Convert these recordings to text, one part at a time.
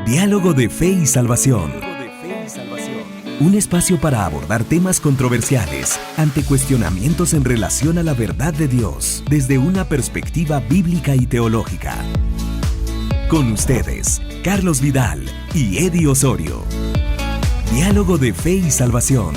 Diálogo de Fe y Salvación. Un espacio para abordar temas controversiales ante cuestionamientos en relación a la verdad de Dios desde una perspectiva bíblica y teológica. Con ustedes, Carlos Vidal y Eddie Osorio. Diálogo de Fe y Salvación.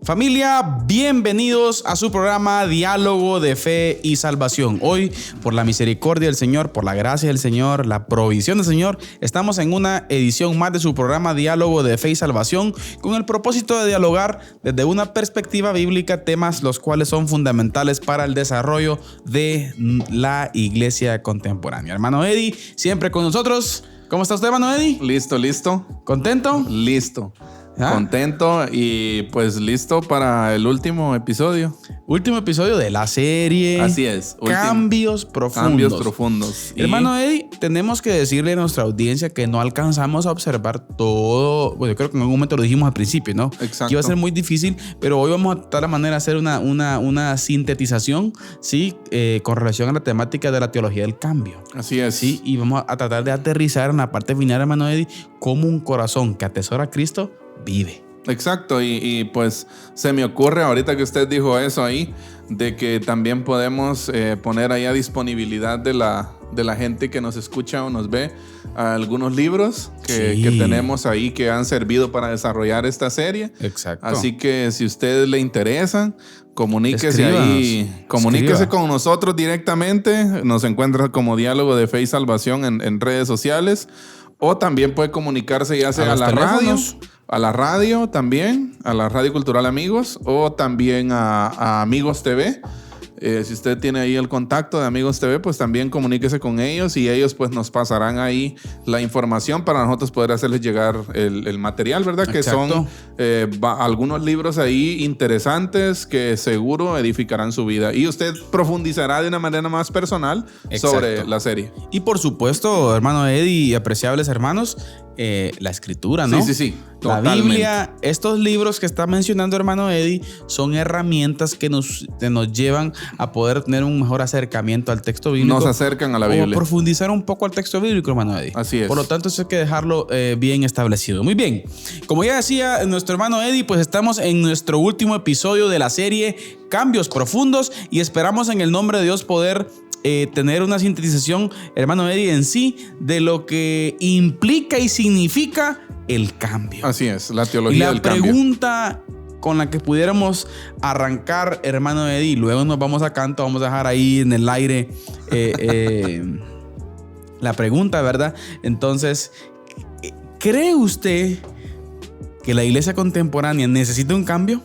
Familia, bienvenidos a su programa Diálogo de Fe y Salvación. Hoy, por la misericordia del Señor, por la gracia del Señor, la provisión del Señor, estamos en una edición más de su programa Diálogo de Fe y Salvación, con el propósito de dialogar desde una perspectiva bíblica temas los cuales son fundamentales para el desarrollo de la iglesia contemporánea. Hermano Eddie, siempre con nosotros. ¿Cómo está usted, hermano Eddie? Listo. ¿Contento? Listo. ¿Ah? Contento y pues listo para el último episodio. Último episodio de la serie. Así es. Cambios profundos. Hermano Eddie, tenemos que decirle a nuestra audiencia que no alcanzamos a observar todo. Bueno, yo creo que en algún momento lo dijimos al principio, ¿no? Exacto. Que iba a ser muy difícil, pero hoy vamos a tratar la manera de hacer una sintetización, ¿sí? Con relación a la temática de la teología del cambio. Así es. Sí, y vamos a tratar de aterrizar en la parte final, hermano Eddie, cómo un corazón que atesora a Cristo vive. Exacto, y pues se me ocurre ahorita que usted dijo eso ahí, de que también podemos poner ahí a disponibilidad de la gente que nos escucha o nos ve algunos libros que tenemos ahí que han servido para desarrollar esta serie. Exacto. Así que si a ustedes le interesan, comuníquese con nosotros directamente. Nos encuentra como Diálogo de Fe y Salvación en redes sociales, o también puede comunicarse ya sea a la radio también, a la Radio Cultural Amigos, o también a Amigos TV. Si usted tiene ahí el contacto de Amigos TV, pues también comuníquese con ellos y ellos pues nos pasarán ahí la información para nosotros poder hacerles llegar el material, ¿verdad? Exacto. Que son algunos libros ahí interesantes que seguro edificarán su vida. Y usted profundizará de una manera más personal sobre la serie. Y por supuesto, hermano Eddie y apreciables hermanos, la escritura, ¿no? Sí. La Biblia, estos libros que está mencionando hermano Eddie son herramientas que nos llevan a poder tener un mejor acercamiento al texto bíblico. Nos acercan a la Biblia. O profundizar un poco al texto bíblico, hermano Eddie. Así es. Por lo tanto, eso hay que dejarlo bien establecido. Muy bien. Como ya decía nuestro hermano Eddie, pues estamos en nuestro último episodio de la serie Cambios Profundos y esperamos en el nombre de Dios poder tener una sintetización, hermano Eddie, en sí de lo que implica y significa el cambio. Así es, la teología del cambio. La pregunta con la que pudiéramos arrancar, hermano Eddie, y luego nos vamos a canto, vamos a dejar ahí en el aire la pregunta, ¿verdad? Entonces, ¿cree usted que la iglesia contemporánea necesita un cambio?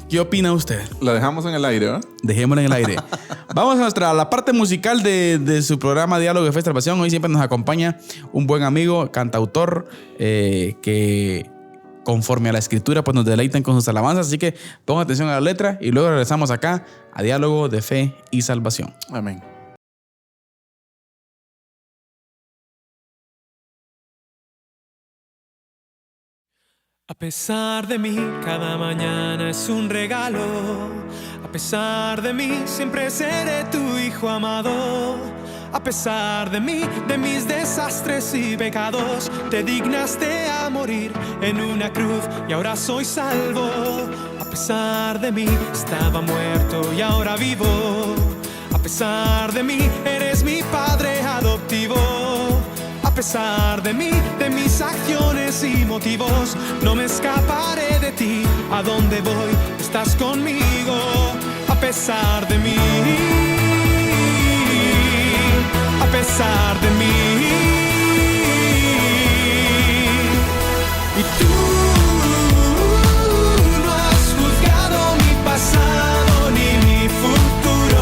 ¿Qué opina usted? La dejamos en el aire, ¿verdad? Dejémosla en el aire. Vamos a la parte musical de su programa Diálogo de Fe y Salvación. Hoy siempre nos acompaña un buen amigo, cantautor, que conforme a la escritura pues nos deleitan con sus alabanzas. Así que pongan atención a la letra y luego regresamos acá a Diálogo de Fe y Salvación. Amén. A pesar de mí, cada mañana es un regalo. A pesar de mí, siempre seré tu hijo amado. A pesar de mí, de mis desastres y pecados, te dignaste a morir en una cruz y ahora soy salvo. A pesar de mí, estaba muerto y ahora vivo. A pesar de mí, eres mi padre adoptivo. A pesar de mí, de mis acciones y motivos, no me escaparé de ti. A donde voy, estás conmigo. A pesar de mí, a pesar de mí. Y tú no has juzgado mi pasado ni mi futuro.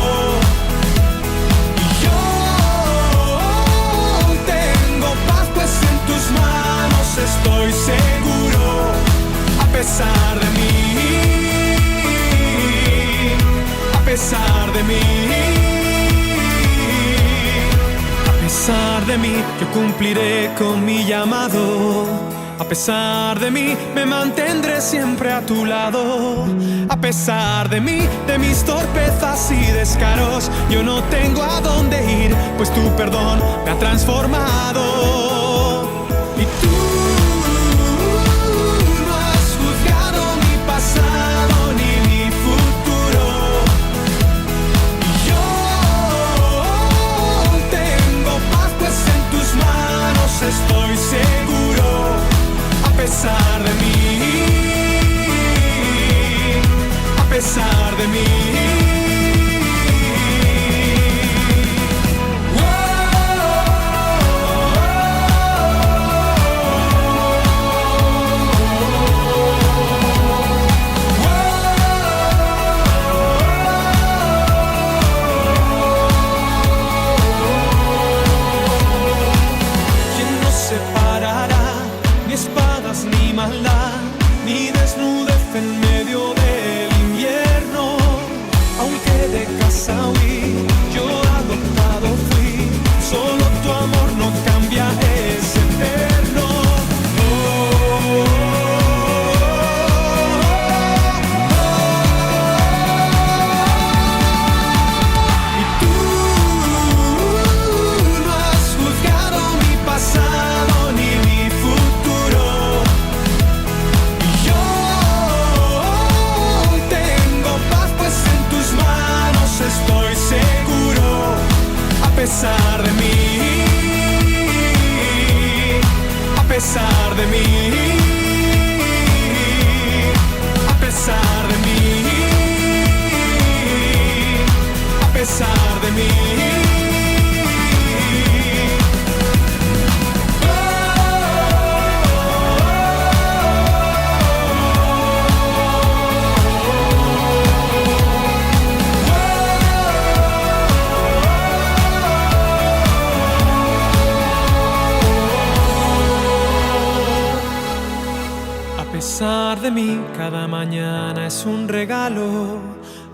Estoy seguro, a pesar de mí, a pesar de mí, a pesar de mí, yo cumpliré con mi llamado. A pesar de mí, me mantendré siempre a tu lado. A pesar de mí, de mis torpezas y descaros. Yo no tengo a dónde ir, pues tu perdón me ha transformado. Y tú no has juzgado mi pasado ni mi futuro. Y yo tengo paz, pues en tus manos estoy seguro. A pesar de mí, a pesar de mí. ¿Quién nos separará? Ni espadas ni maldad, ni desnudez en medio del invierno. Aunque de casa huí, yo adoptado fui. Solo tu amor no cambia, es eterno. Y tú no has juzgado mi pasado ni mi futuro. Y yo tengo paz, pues en tus manos estoy seguro. A pesar de mí, a pesar de mí, a pesar de mí, a pesar de mí. A pesar de mí, cada mañana es un regalo.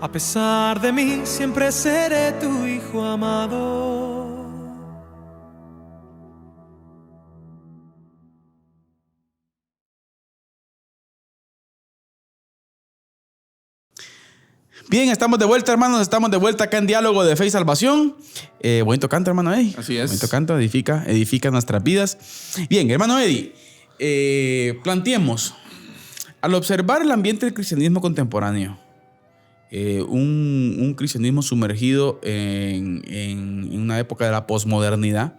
A pesar de mí, siempre seré tu hijo amado. Bien, estamos de vuelta, hermanos. Estamos de vuelta acá en Diálogo de Fe y Salvación. Bonito canto, hermano Eddie. Así es. Bonito canto, edifica nuestras vidas. Bien, hermano Eddie, planteemos, al observar el ambiente del cristianismo contemporáneo, un cristianismo sumergido en una época de la posmodernidad,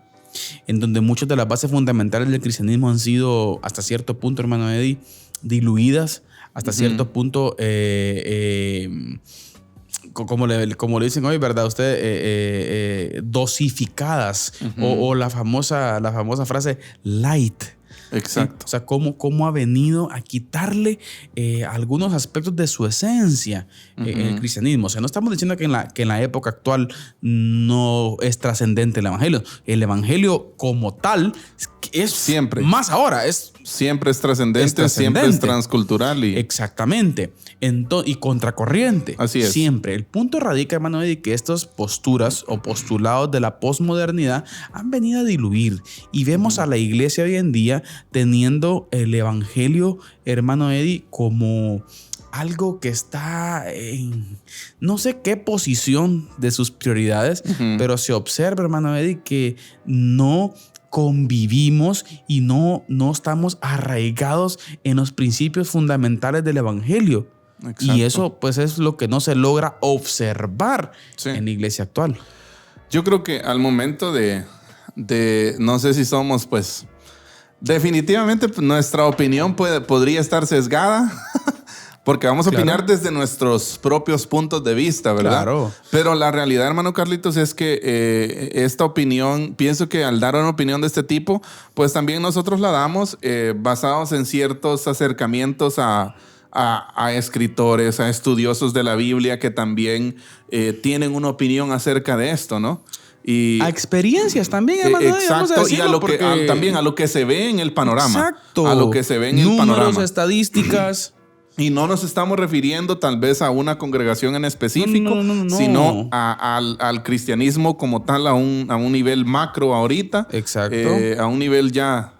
en donde muchas de las bases fundamentales del cristianismo han sido, hasta cierto punto, hermano Eddie, diluidas, hasta cierto punto, como le dicen hoy, ¿verdad? Usted, dosificadas, o la famosa frase light. Exacto. O sea, cómo ha venido a quitarle algunos aspectos de su esencia en el cristianismo. O sea, no estamos diciendo que en la época actual no es trascendente el evangelio. El evangelio como tal es siempre. Más ahora. Siempre es trascendente, siempre es transcultural. Exactamente. Y contracorriente. Así es. Siempre. El punto radica, hermano Eddie, que estas posturas o postulados de la posmodernidad han venido a diluir. Y vemos a la iglesia hoy en día teniendo el evangelio, hermano Eddie, como algo que está en no sé qué posición de sus prioridades, pero se observa, hermano Eddie, que no convivimos y no estamos arraigados en los principios fundamentales del evangelio. Exacto. Y eso pues es lo que no se logra observar en la iglesia actual. Yo creo que al momento de no sé si somos pues definitivamente nuestra opinión podría estar sesgada porque vamos a opinar desde nuestros propios puntos de vista, ¿verdad? Claro. Pero la realidad, hermano Carlitos, es que esta opinión, pienso que al dar una opinión de este tipo, pues también nosotros la damos basados en ciertos acercamientos a escritores, a estudiosos de la Biblia que también tienen una opinión acerca de esto, ¿no? Y a experiencias también, hermano. Exacto, y también a lo que se ve en el panorama. Exacto. A lo que se ve en el panorama. Números, estadísticas. Y no nos estamos refiriendo tal vez a una congregación en específico, no. sino al cristianismo como tal, a un nivel macro ahorita. Exacto. A un nivel ya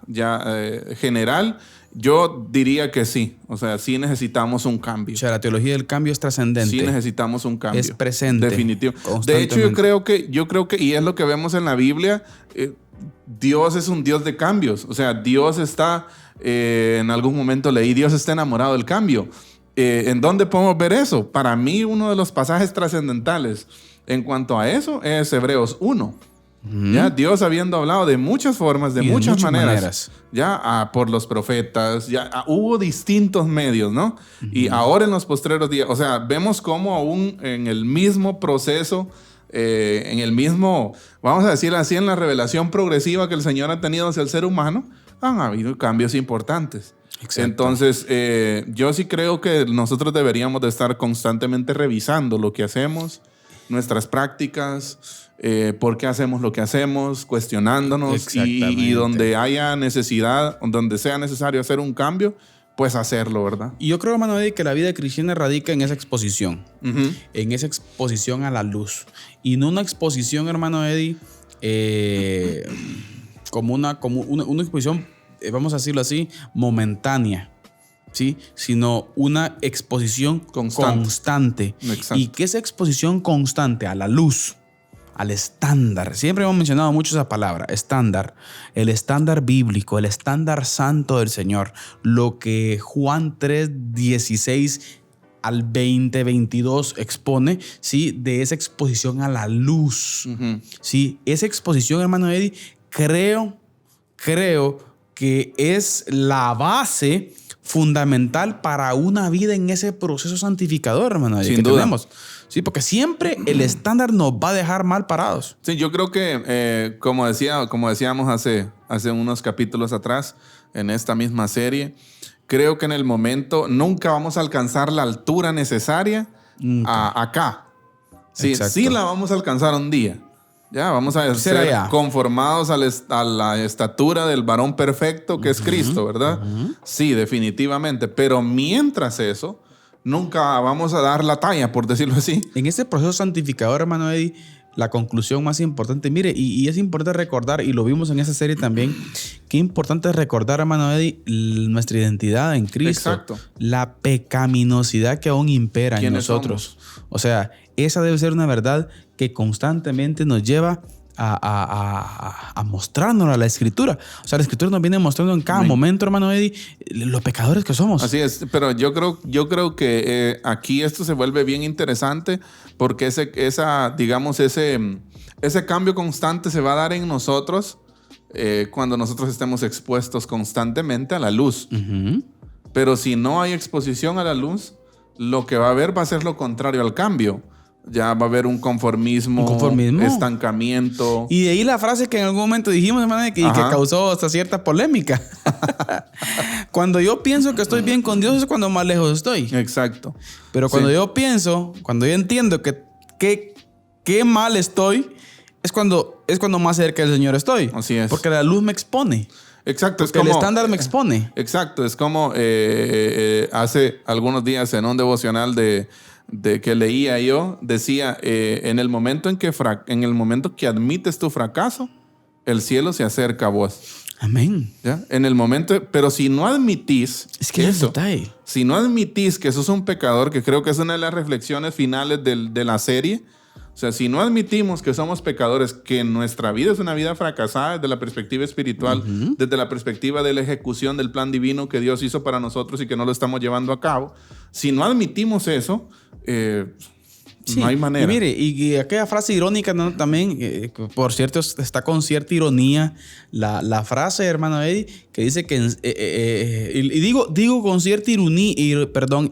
general. Yo diría que sí. O sea, sí necesitamos un cambio. O sea, la teología del cambio es trascendente. Sí necesitamos un cambio. Es presente. Definitivo. De hecho, yo creo que, y es lo que vemos en la Biblia, Dios es un Dios de cambios. O sea, Dios está, en algún momento leí, Dios está enamorado del cambio. ¿En dónde podemos ver eso? Para mí, uno de los pasajes trascendentales en cuanto a eso es Hebreos 1. Ya Dios habiendo hablado de muchas formas, de muchas maneras, ya por los profetas, ya hubo distintos medios, ¿no? Y ahora en los postreros días, o sea, vemos cómo aún en el mismo proceso, en el mismo, vamos a decir así, en la revelación progresiva que el Señor ha tenido hacia el ser humano, han habido cambios importantes. Exacto. Entonces, yo sí creo que nosotros deberíamos de estar constantemente revisando lo que hacemos, nuestras prácticas, por qué hacemos lo que hacemos, cuestionándonos y donde haya necesidad, donde sea necesario hacer un cambio, pues hacerlo, ¿verdad? Y yo creo, hermano Eddie, que la vida cristiana radica en esa exposición, en esa exposición a la luz. Y no una exposición, hermano Eddie, como una exposición, vamos a decirlo así, momentánea. ¿Sí? Sino una exposición constante. Y que esa exposición constante a la luz, al estándar, siempre hemos mencionado mucho esa palabra, estándar, el estándar bíblico, el estándar santo del Señor, lo que Juan 3:16 al 20:22 expone, ¿sí? De esa exposición a la luz. ¿Sí? Esa exposición, hermano Eddie, creo que es la base fundamental para una vida en ese proceso santificador, hermano. Sin duda. Tenemos. Sí, porque siempre el estándar nos va a dejar mal parados. Sí, yo creo que, como decíamos hace unos capítulos atrás, en esta misma serie, creo que en el momento nunca vamos a alcanzar la altura necesaria acá. Sí, sí la vamos a alcanzar un día. Ya, vamos a ser conformados a la estatura del varón perfecto que es Cristo, ¿verdad? Sí, definitivamente. Pero mientras eso, nunca vamos a dar la talla, por decirlo así. En ese proceso santificador, hermano Eddie, la conclusión más importante, mire, y es importante recordar, y lo vimos en esa serie también, qué importante es recordar, hermano Eddie, nuestra identidad en Cristo. Exacto. La pecaminosidad que aún impera en nosotros. Somos? O sea, esa debe ser una verdad que constantemente nos lleva a mostrarnos a la Escritura. O sea, la Escritura nos viene mostrando en cada momento, hermano Eddie, los pecadores que somos. Así es, pero yo creo que aquí esto se vuelve bien interesante porque ese cambio constante se va a dar en nosotros cuando nosotros estemos expuestos constantemente a la luz. Pero si no hay exposición a la luz, lo que va a haber va a ser lo contrario al cambio. Ya va a haber un conformismo, estancamiento. Y de ahí la frase que en algún momento dijimos, hermano, que causó hasta cierta polémica. Cuando yo pienso que estoy bien con Dios es cuando más lejos estoy. Exacto. Pero cuando yo entiendo que mal estoy, es cuando más cerca del Señor estoy. Así es. Porque la luz me expone. Exacto. Porque el estándar me expone. Exacto. Es como hace algunos días en un devocional de que leía yo, decía, en el momento en que admites tu fracaso, el cielo se acerca a vos. Amén. ¿Ya? En el momento, pero si no admitís si no admitís que sos un pecador, que creo que es una de las reflexiones finales de la serie, o sea, si no admitimos que somos pecadores, que nuestra vida es una vida fracasada desde la perspectiva espiritual, desde la perspectiva de la ejecución del plan divino que Dios hizo para nosotros y que no lo estamos llevando a cabo, si no admitimos eso, no hay manera. Y mire, y aquella frase irónica, ¿no? También, por cierto, está con cierta ironía la frase, hermano Eddie, que dice que, y digo con cierta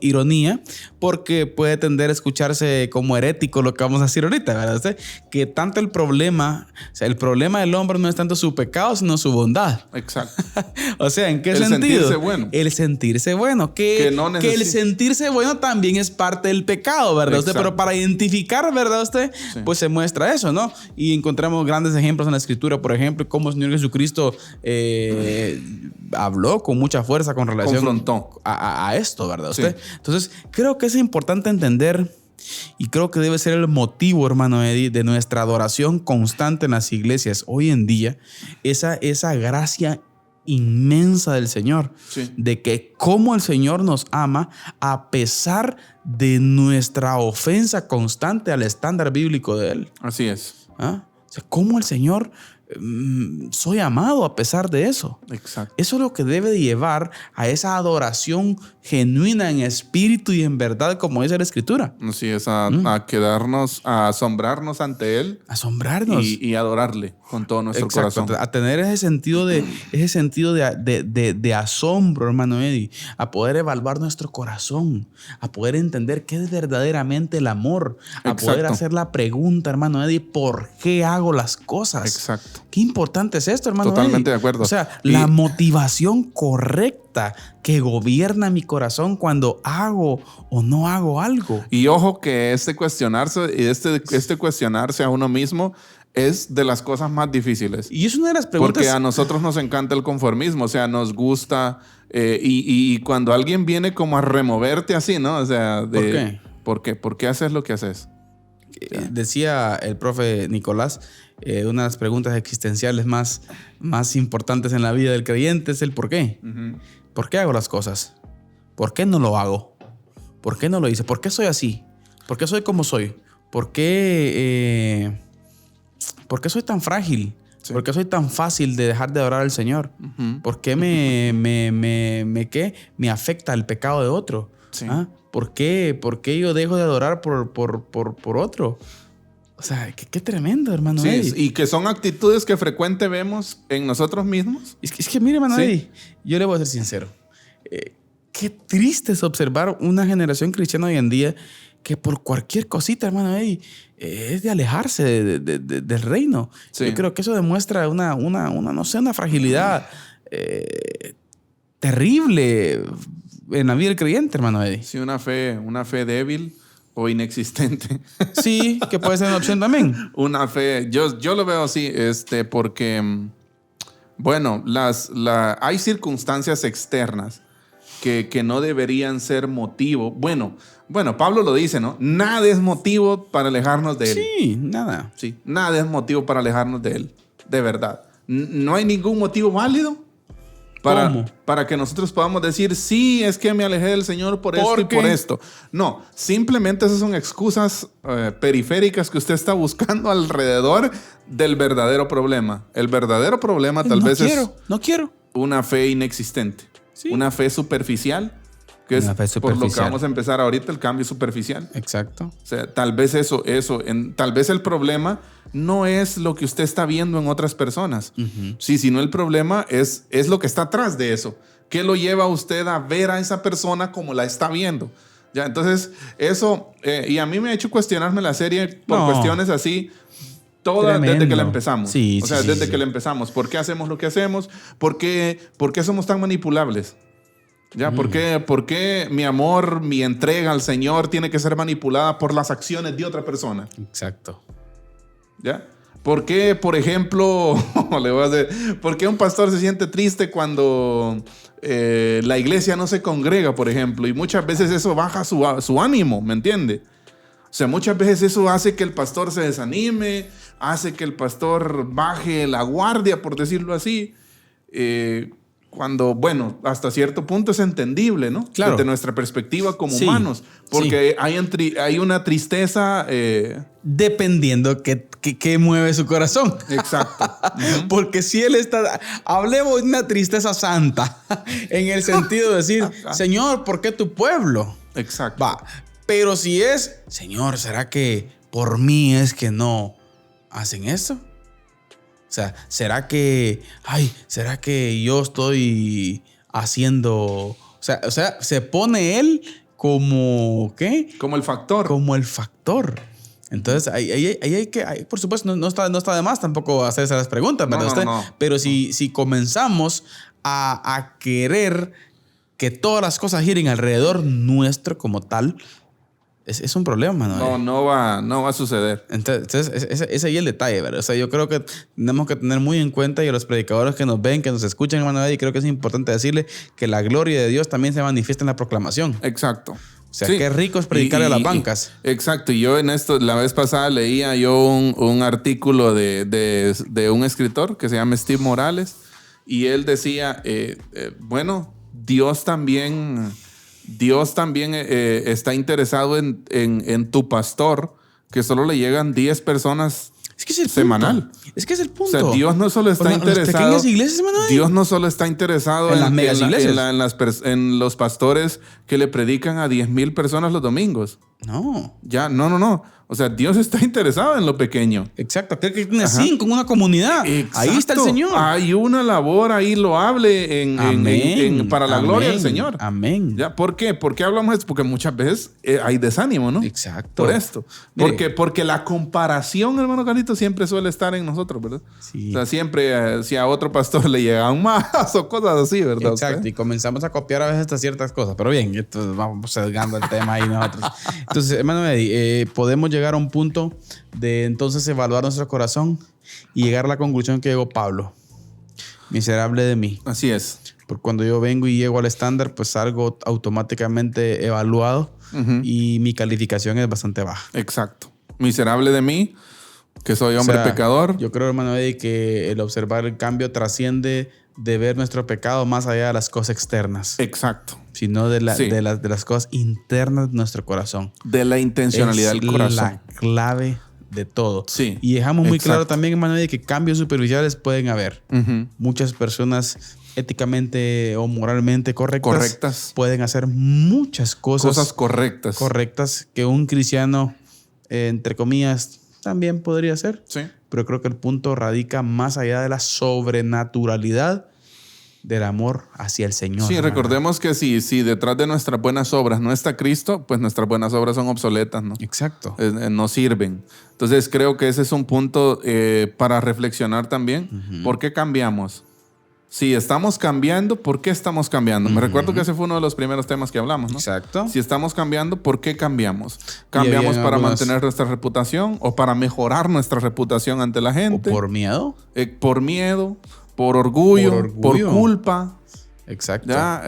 ironía, porque puede tender a escucharse como herético lo que vamos a decir ahorita, ¿verdad? Que tanto el problema del hombre no es tanto su pecado, sino su bondad. Exacto. O sea, ¿en qué sentido? El sentirse bueno. El sentirse bueno. Que el sentirse bueno también es parte del pecado, ¿verdad? Usted, pero para identificar, ¿verdad? Usted, pues se muestra eso, ¿no? Y encontramos grandes ejemplos en la Escritura, por ejemplo, cómo el Señor Jesucristo habló con mucha fuerza con relación a esto, ¿verdad? Usted. Sí. Entonces, creo que es importante entender, y creo que debe ser el motivo, hermano Eddie, de nuestra adoración constante en las iglesias hoy en día, esa gracia inmensa del Señor. Sí. De que cómo el Señor nos ama a pesar de nuestra ofensa constante al estándar bíblico de Él. Así es. ¿Ah? O sea, cómo el Señor, soy amado a pesar de eso. Exacto. Eso es lo que debe de llevar a esa adoración genuina en espíritu y en verdad, como dice la Escritura. Así es, a quedarnos, a asombrarnos ante Él. Asombrarnos. Y adorarle con todo nuestro Exacto, corazón. a tener ese sentido de asombro, hermano Eddie, a poder evaluar nuestro corazón, a poder entender qué es verdaderamente el amor, a Exacto. poder hacer la pregunta, hermano Eddie, ¿por qué hago las cosas? Exacto. Qué importante es esto, hermano Totalmente Eddie. de acuerdo. O sea, Y- la motivación correcta que gobierna mi corazón cuando hago o no hago algo. Y ojo que este cuestionarse y este cuestionarse a uno mismo es de las cosas más difíciles. Y es una de las preguntas. Porque a nosotros nos encanta el conformismo, o sea, nos gusta y cuando alguien viene como a removerte así, ¿no? O sea, ¿Por qué? ¿Por qué? ¿Por qué haces lo que haces? Decía el profe Nicolás, una de las preguntas existenciales más importantes en la vida del creyente es el por qué. ¿Por qué hago las cosas? ¿Por qué no lo hago? ¿Por qué no lo hice? ¿Por qué soy así? ¿Por qué soy como soy? ¿Por qué soy tan frágil? Sí. ¿Por qué soy tan fácil de dejar de adorar al Señor? Ujú. ¿Por qué me afecta el pecado de otro? Sí. ¿Ah? ¿Por qué yo dejo de adorar por otro? O sea, qué tremendo, hermano Sí, Eddie. y que son actitudes que frecuentemente vemos en nosotros mismos. Es que mire, hermano Sí. Eddie, yo le voy a ser sincero. Qué triste es observar una generación cristiana hoy en día que por cualquier cosita, hermano Eddie, es de alejarse del reino. Sí. Yo creo que eso demuestra una fragilidad terrible en la vida del creyente, hermano Eddie. Sí, una fe débil o inexistente. Sí, que puede ser una opción también. Una fe, yo lo veo así, porque, bueno, hay circunstancias externas que no deberían ser motivo. Bueno, Pablo lo dice, ¿no? Nada es motivo para alejarnos de él. Sí, nada. Sí, nada es motivo para alejarnos de él, de verdad. No hay ningún motivo válido ¿Cómo? para que nosotros podamos decir, sí, es que me alejé del Señor por esto y por esto. No, simplemente esas son excusas periféricas que usted está buscando alrededor del verdadero problema. El verdadero problema tal vez No quiero. una fe inexistente, Sí. una fe superficial, que Una fe es por lo que superficial. vamos a empezar ahorita, el cambio superficial. Exacto. O sea, tal vez tal vez el problema no es lo que usted está viendo en otras personas. Sí, sino el problema es lo que está atrás de eso. ¿Qué lo lleva a usted a ver a esa persona como la está viendo? Ya, entonces, eso, y a mí me ha hecho cuestionarme la serie por cuestiones así, todas desde que la Tremendo. empezamos. Sí, o sea, sí, desde sí. que la empezamos. ¿Por qué hacemos lo que hacemos? ¿Por qué somos tan manipulables? ¿Ya? ¿Por qué mi amor, mi entrega al Señor tiene que ser manipulada por las acciones de otra persona? Exacto. ¿Ya? ¿Por qué, por ejemplo, por qué un pastor se siente triste cuando la iglesia no se congrega, por ejemplo? Y muchas veces eso baja su ánimo, ¿me entiende? O sea, muchas veces eso hace que el pastor se desanime, hace que el pastor baje la guardia, por decirlo así. Cuando, bueno, hasta cierto punto es entendible, ¿no? Claro. Desde nuestra perspectiva como Sí, humanos. Porque hay una tristeza. Dependiendo qué mueve su corazón. Exacto. Porque si él está... Hablemos de una tristeza santa. En el sentido de decir, Señor, ¿por qué tu pueblo? Exacto. Va. Pero si es, Señor, ¿será que por mí es que no hacen eso? O sea, ¿será que yo estoy haciendo... O sea, se pone él como... ¿Qué? Como el factor. Como el factor. Entonces, ahí hay que... por supuesto, no está de más tampoco hacerse las preguntas, ¿verdad? No. Pero si comenzamos a querer que todas las cosas giren alrededor nuestro como tal, es un problema, ¿no? No va a suceder. Entonces ese es ahí el detalle, ¿verdad? O sea, yo creo que tenemos que tener muy en cuenta, y a los predicadores que nos ven, que nos escuchan, hermano, y creo que es importante decirle que la gloria de Dios también se manifiesta en la proclamación. Exacto. O sea, qué rico es predicarle a las bancas. Exacto. Y yo la vez pasada leía yo un artículo de un escritor que se llama Steve Morales. y él decía, bueno, Dios también está interesado en tu pastor, que solo le llegan 10 personas Es que es el semanal. punto. Es que es el punto. O sea, Dios no solo está interesado. Las pequeñas iglesias, hermano. Dios no solo está interesado en las megas iglesias. En los pastores que le predican a 10,000 personas los domingos. No. Ya, no. O sea, Dios está interesado en lo pequeño. Exacto. Aquel que tiene 5 en una comunidad. Exacto. Ahí está el Señor. Hay una labor ahí loable para la gloria del Señor. Amén. ¿Ya? ¿Por qué? ¿Por qué hablamos de esto? Porque muchas veces hay desánimo, ¿no? Exacto. Por esto. Porque la comparación, hermano Carlito, siempre suele estar en nosotros, ¿verdad? Sí. O sea, siempre si a otro pastor le llegan más o cosas así, ¿verdad? Exacto. Y comenzamos a copiar a veces estas ciertas cosas. Pero bien, esto, vamos sesgando el tema ahí nosotros. Entonces, hermano Eddie, podemos llegar a un punto de entonces evaluar nuestro corazón y llegar a la conclusión que llegó Pablo. Miserable de mí. Así es. Porque cuando yo vengo y llego al estándar, pues salgo automáticamente evaluado y mi calificación es bastante baja. Exacto. Miserable de mí, que soy hombre pecador. Yo creo, hermano Eddie, que el observar el cambio trasciende de ver nuestro pecado más allá de las cosas externas. Exacto. Sino de las cosas internas de nuestro corazón. De la intencionalidad del corazón. La clave de todo. Sí. Y dejamos muy claro también, hermano Eddie, que cambios superficiales pueden haber. Uh-huh. Muchas personas éticamente o moralmente correctas pueden hacer muchas cosas correctas que un cristiano, entre comillas, también podría hacer. Sí. Pero creo que el punto radica más allá de la sobrenaturalidad del amor hacia el Señor. Sí, hermano. Recordemos que si detrás de nuestras buenas obras no está Cristo, pues nuestras buenas obras son obsoletas, ¿no? Exacto. No sirven. Entonces creo que ese es un punto para reflexionar también. Uh-huh. ¿Por qué cambiamos? Si estamos cambiando, ¿por qué estamos cambiando? Me recuerdo que ese fue uno de los primeros temas que hablamos, ¿no? Exacto. Si estamos cambiando, ¿por qué cambiamos? ¿Cambiamos para mantener nuestra reputación o para mejorar nuestra reputación ante la gente? ¿O por miedo? Por miedo, por orgullo, por culpa. Exacto. ¿Ya?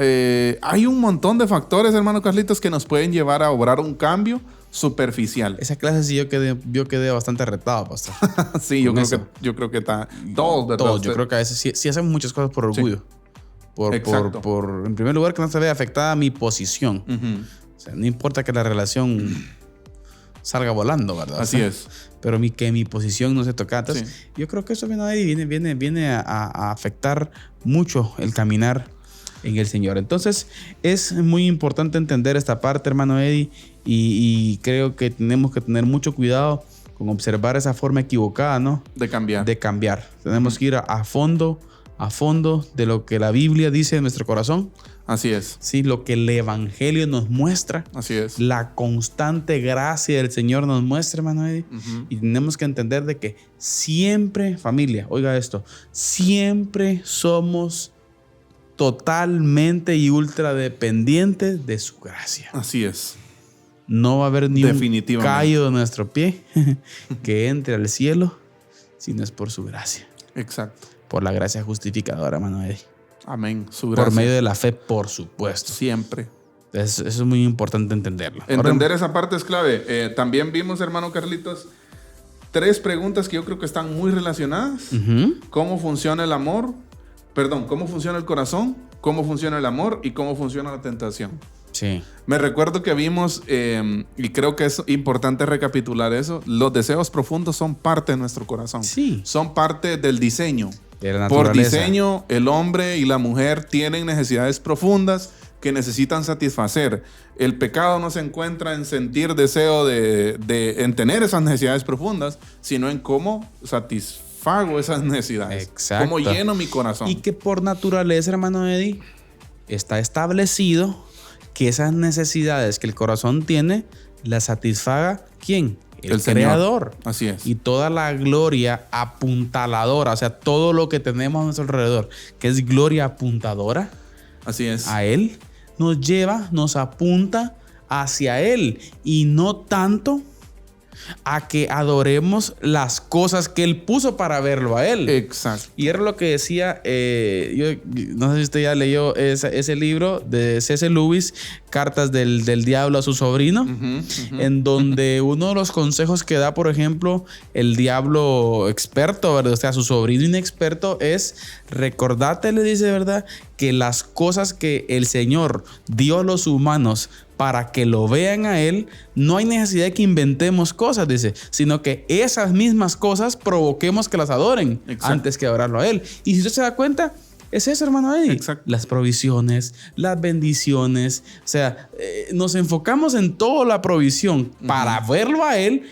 Hay un montón de factores, hermano Carlitos, que nos pueden llevar a obrar un cambio superficial. Esa clase sí yo quedé bastante retado, pastor. Sí, yo creo que está todos, ¿verdad? Todos. Yo creo que a veces sí hacemos muchas cosas por orgullo. Sí. Por en primer lugar, que no se vea afectada mi posición. Uh-huh. O sea, no importa que la relación salga volando, ¿verdad? Así es. Pero que mi posición no se toca. Entonces, yo creo que eso viene a afectar mucho el caminar en el Señor. Entonces, es muy importante entender esta parte, hermano Eddie, y creo que tenemos que tener mucho cuidado con observar esa forma equivocada, ¿no? De cambiar. Tenemos que ir a fondo de lo que la Biblia dice en nuestro corazón. Así es. Sí, lo que el Evangelio nos muestra. Así es. La constante gracia del Señor nos muestra, hermano Eddie. Uh-huh. Y tenemos que entender de que siempre, familia, oiga esto, siempre somos totalmente y ultra dependientes de su gracia. Así es. No va a haber ni un callo de nuestro pie que entre al cielo si no es por su gracia. Exacto. Por la gracia justificadora, hermano Eddie. Amén. Su gracia. Por medio de la fe, por supuesto. Siempre. Eso es muy importante entenderlo. Entender esa parte es clave. También vimos, hermano Carlitos, 3 preguntas que yo creo que están muy relacionadas. Uh-huh. ¿Cómo funciona el amor? ¿Cómo funciona el corazón? ¿Cómo funciona el amor? ¿Y cómo funciona la tentación? Sí. Me recuerdo que vimos, y creo que es importante recapitular eso, los deseos profundos son parte de nuestro corazón. Sí. Son parte del diseño. De la naturaleza. Por diseño, el hombre y la mujer tienen necesidades profundas que necesitan satisfacer. El pecado no se encuentra en sentir deseo en tener esas necesidades profundas, sino en cómo satisfago esas necesidades. Exacto. Cómo lleno mi corazón. Y que por naturaleza, hermano Eddie, está establecido que esas necesidades que el corazón tiene las satisfaga ¿quién? El Creador. Así es. Y toda la gloria apuntaladora, o sea, todo lo que tenemos a nuestro alrededor, que es gloria apuntadora. Así es. A Él nos lleva, nos apunta hacia Él y no tanto a que adoremos las cosas que Él puso para verlo a Él. Exacto. Y era lo que decía, yo no sé si usted ya leyó ese libro de C.S. Lewis, Cartas del Diablo a su sobrino, en donde uno de los consejos que da, por ejemplo, el diablo experto, ¿verdad? O sea, su sobrino inexperto es: recordate, le dice, ¿verdad?, que las cosas que el Señor dio a los humanos para que lo vean a Él, no hay necesidad de que inventemos cosas, dice, sino que esas mismas cosas provoquemos que las adoren. Exacto. Antes que adorarlo a Él. Y si usted se da cuenta, es eso, hermano Eddie. Exacto. Las provisiones, las bendiciones. O sea, nos enfocamos en toda la provisión para verlo a Él,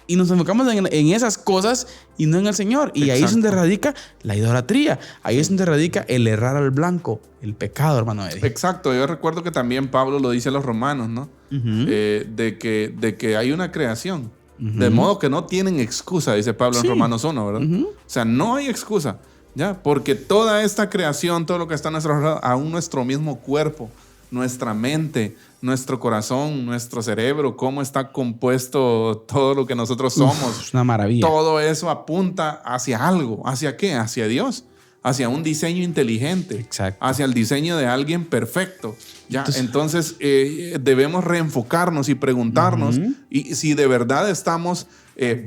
y nos enfocamos en esas cosas y no en el Señor. Y ahí es donde radica la idolatría. Ahí es donde radica el errar al blanco, el pecado, hermano Eddie. Exacto. Yo recuerdo que también Pablo lo dice a los romanos, ¿no? De que hay una creación. De modo que no tienen excusa, dice Pablo en Romanos 1, ¿verdad? O sea, no hay excusa, ¿ya? Porque toda esta creación, todo lo que está a nuestro alrededor, aún nuestro mismo cuerpo, nuestra mente, nuestro corazón, nuestro cerebro, cómo está compuesto todo lo que nosotros somos. Es una maravilla. Todo eso apunta hacia algo. ¿Hacia qué? Hacia Dios. Hacia un diseño inteligente. Exacto. Hacia el diseño de alguien perfecto. ¿Ya? Entonces debemos reenfocarnos y preguntarnos y si de verdad estamos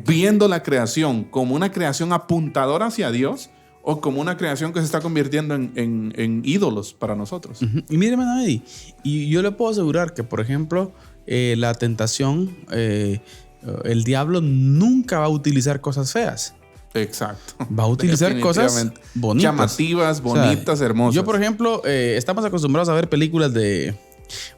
viendo la creación como una creación apuntadora hacia Dios, o como una creación que se está convirtiendo en ídolos para nosotros. Y mire, hermano Eddie, y yo le puedo asegurar que, por ejemplo, la tentación, el diablo nunca va a utilizar cosas feas. Exacto. Va a utilizar cosas bonitas. Llamativas, bonitas, o sea, hermosas. Yo, por ejemplo, estamos acostumbrados a ver películas de...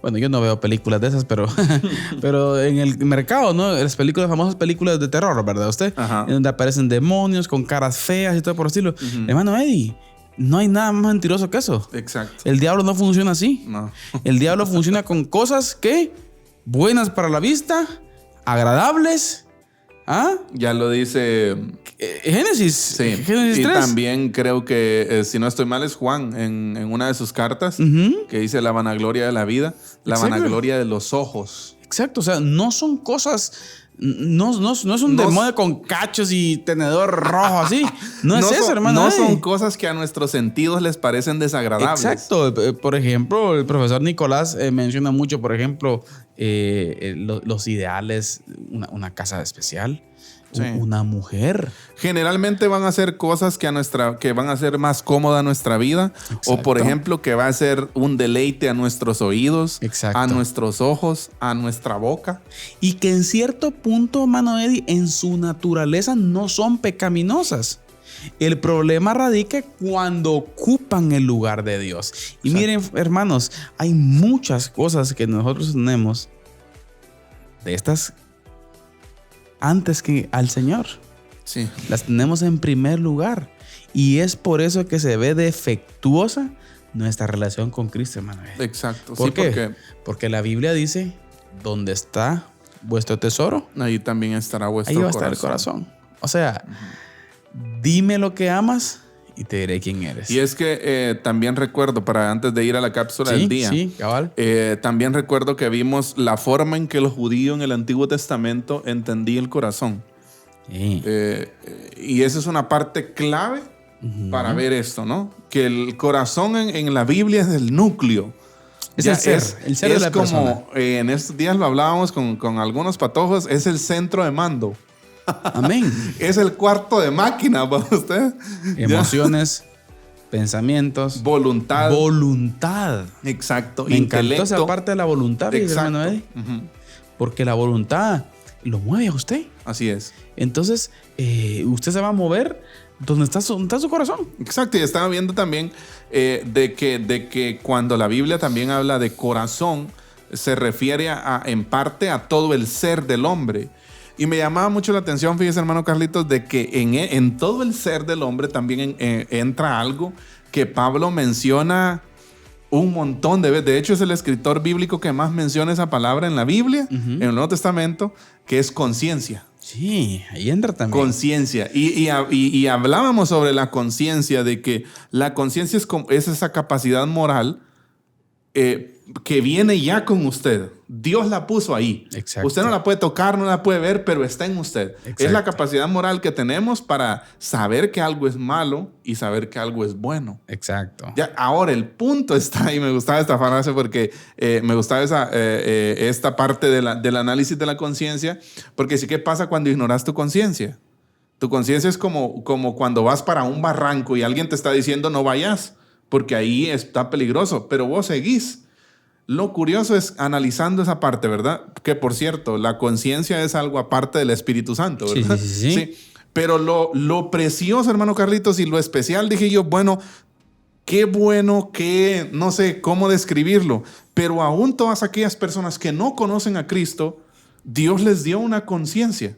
Bueno, yo no veo películas de esas, pero en el mercado, ¿no? Las películas, famosas películas de terror, ¿verdad? Usted, en donde aparecen demonios con caras feas y todo por el estilo. Hermano Eddie, no hay nada más mentiroso que eso. Exacto. El diablo no funciona así. No. El diablo funciona con cosas que buenas para la vista, agradables. ¿Ah? Ya lo dice Génesis. Sí. Génesis 3. Y también creo que, si no estoy mal, es Juan en una de sus cartas que dice la vanagloria de la vida, la vanagloria de los ojos. Exacto. O sea, no son cosas... No es un demonio con cachos y tenedor rojo así. No es eso, hermano. No son cosas que a nuestros sentidos les parecen desagradables. Exacto. Por ejemplo, el profesor Nicolás menciona mucho, por ejemplo, los ideales, una casa especial, una mujer. Generalmente van a ser cosas que van a ser más cómoda nuestra vida. Exacto. O por ejemplo, que va a ser un deleite a nuestros oídos, exacto, a nuestros ojos, a nuestra boca. Y que en cierto punto, mano Eddie, en su naturaleza no son pecaminosas. El problema radica cuando ocupan el lugar de Dios. Y exacto, miren, hermanos, hay muchas cosas que nosotros tenemos de estas antes que al Señor. Sí. Las tenemos en primer lugar. Y es por eso que se ve defectuosa nuestra relación con Cristo, hermano. Exacto. ¿Por qué? Porque la Biblia dice: donde está vuestro tesoro, ahí también estará vuestro corazón. Ahí va corazón. a estar el corazón. O sea, dime lo que amas y te diré quién eres. Y es que también recuerdo, antes de ir a la cápsula del día, cabal. También recuerdo que vimos la forma en que los judíos en el Antiguo Testamento entendían el corazón. Y esa es una parte clave para ver esto, ¿no? Que el corazón en la Biblia es el núcleo. Es el ser de la persona. Como en estos días lo hablábamos con algunos patojos, es el centro de mando. Amén. Es el cuarto de máquina para usted. Emociones, pensamientos, voluntad. Exacto. Me encantó esa parte de la voluntad, hermano Eddie. Porque la voluntad lo mueve a usted. Así es. Entonces, usted se va a mover donde está su corazón. Exacto. Y estaba viendo también de que cuando la Biblia también habla de corazón, se refiere en parte a todo el ser del hombre. Y me llamaba mucho la atención, fíjese, hermano Carlitos, de que en todo el ser del hombre también entra algo que Pablo menciona un montón de veces. De hecho, es el escritor bíblico que más menciona esa palabra en la Biblia, en el Nuevo Testamento, que es conciencia. Sí, ahí entra también. Conciencia. Y hablábamos sobre la conciencia, de que la conciencia es esa capacidad moral que viene ya con usted. Dios la puso ahí. Exacto. Usted no la puede tocar, no la puede ver, pero está en usted. Exacto. Es la capacidad moral que tenemos para saber que algo es malo y saber que algo es bueno. Exacto. Ya, ahora, el punto está ahí. Me gustaba esta frase porque me gustaba esta parte del análisis de la conciencia. Porque sí, ¿qué pasa cuando ignoras tu conciencia? Tu conciencia es como cuando vas para un barranco y alguien te está diciendo no vayas, porque ahí está peligroso, pero vos seguís. Lo curioso es analizando esa parte, ¿verdad? Que, por cierto, la conciencia es algo aparte del Espíritu Santo, ¿verdad? Sí. Pero lo precioso, hermano Carlitos, y lo especial, dije yo, bueno, qué no sé cómo describirlo, pero aún todas aquellas personas que no conocen a Cristo, Dios les dio una conciencia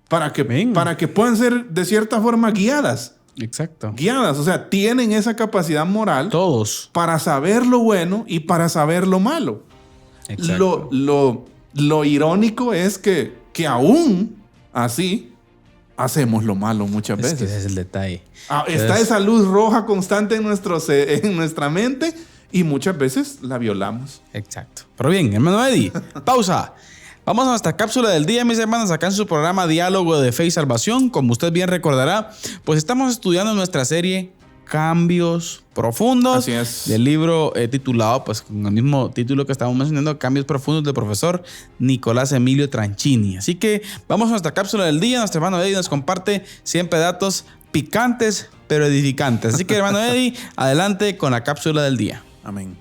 para que puedan ser de cierta forma guiadas. Exacto. Guiadas, o sea, tienen esa capacidad moral. Todos. Para saber lo bueno y para saber lo malo. Exacto. Lo irónico es que aún así hacemos lo malo muchas veces. Que ese es el detalle. Está esa luz roja constante en nuestra mente y muchas veces la violamos. Exacto. Pero bien, hermano Eddie, pausa. Vamos a nuestra cápsula del día, mis hermanos, acá en su programa Diálogo de Fe y Salvación. Como usted bien recordará, pues estamos estudiando nuestra serie Cambios Profundos. Así es. Del libro titulado, pues con el mismo título que estamos mencionando, Cambios Profundos, del profesor Nicolás Emilio Tranchini. Así que vamos a nuestra cápsula del día. Nuestro hermano Eddie nos comparte siempre datos picantes, pero edificantes. Así que, hermano Eddie, adelante con la cápsula del día. Amén.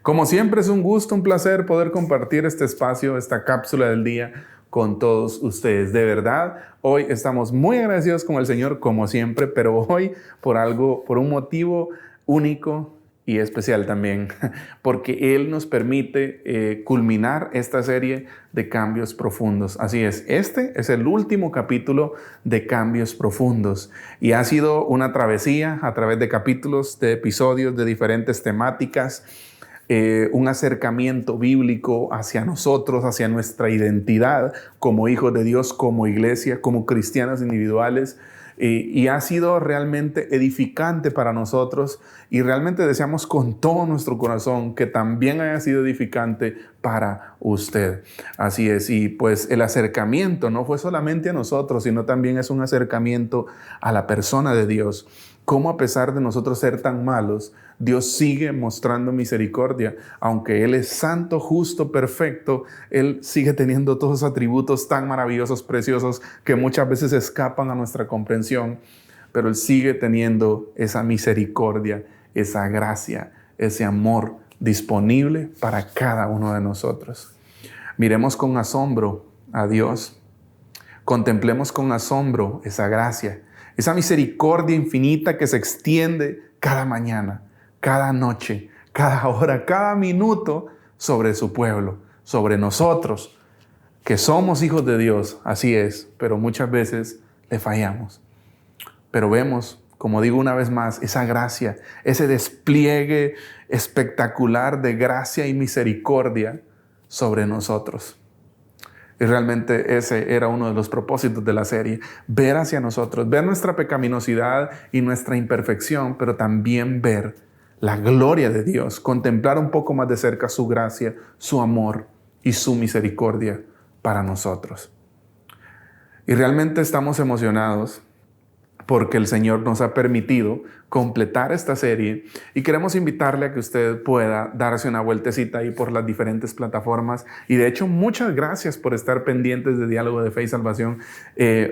Como siempre es un gusto, un placer poder compartir este espacio, esta cápsula del día con todos ustedes. De verdad, hoy estamos muy agradecidos con el Señor, como siempre, pero hoy por un motivo único y especial también, porque Él nos permite culminar esta serie de Cambios Profundos. Así es, este es el último capítulo de Cambios Profundos y ha sido una travesía a través de capítulos, de episodios, de diferentes temáticas, un acercamiento bíblico hacia nosotros, hacia nuestra identidad como hijos de Dios, como iglesia, como cristianos individuales. Y ha sido realmente edificante para nosotros y realmente deseamos con todo nuestro corazón que también haya sido edificante para usted. Así es, y pues el acercamiento no fue solamente a nosotros, sino también es un acercamiento a la persona de Dios. Cómo a pesar de nosotros ser tan malos, Dios sigue mostrando misericordia. Aunque Él es santo, justo, perfecto, Él sigue teniendo todos esos atributos tan maravillosos, preciosos, que muchas veces escapan a nuestra comprensión. Pero Él sigue teniendo esa misericordia, esa gracia, ese amor disponible para cada uno de nosotros. Miremos con asombro a Dios. Contemplemos con asombro esa gracia, esa misericordia infinita que se extiende cada mañana, cada noche, cada hora, cada minuto sobre su pueblo, sobre nosotros, que somos hijos de Dios, así es, pero muchas veces le fallamos. Pero vemos, como digo una vez más, esa gracia, ese despliegue espectacular de gracia y misericordia sobre nosotros. Y realmente ese era uno de los propósitos de la serie, ver hacia nosotros, ver nuestra pecaminosidad y nuestra imperfección, pero también ver la gloria de Dios, contemplar un poco más de cerca su gracia, su amor y su misericordia para nosotros. Y realmente estamos emocionados porque el Señor nos ha permitido completar esta serie y queremos invitarle a que usted pueda darse una vueltecita ahí por las diferentes plataformas. Y de hecho, muchas gracias por estar pendientes de Diálogo de Fe y Salvación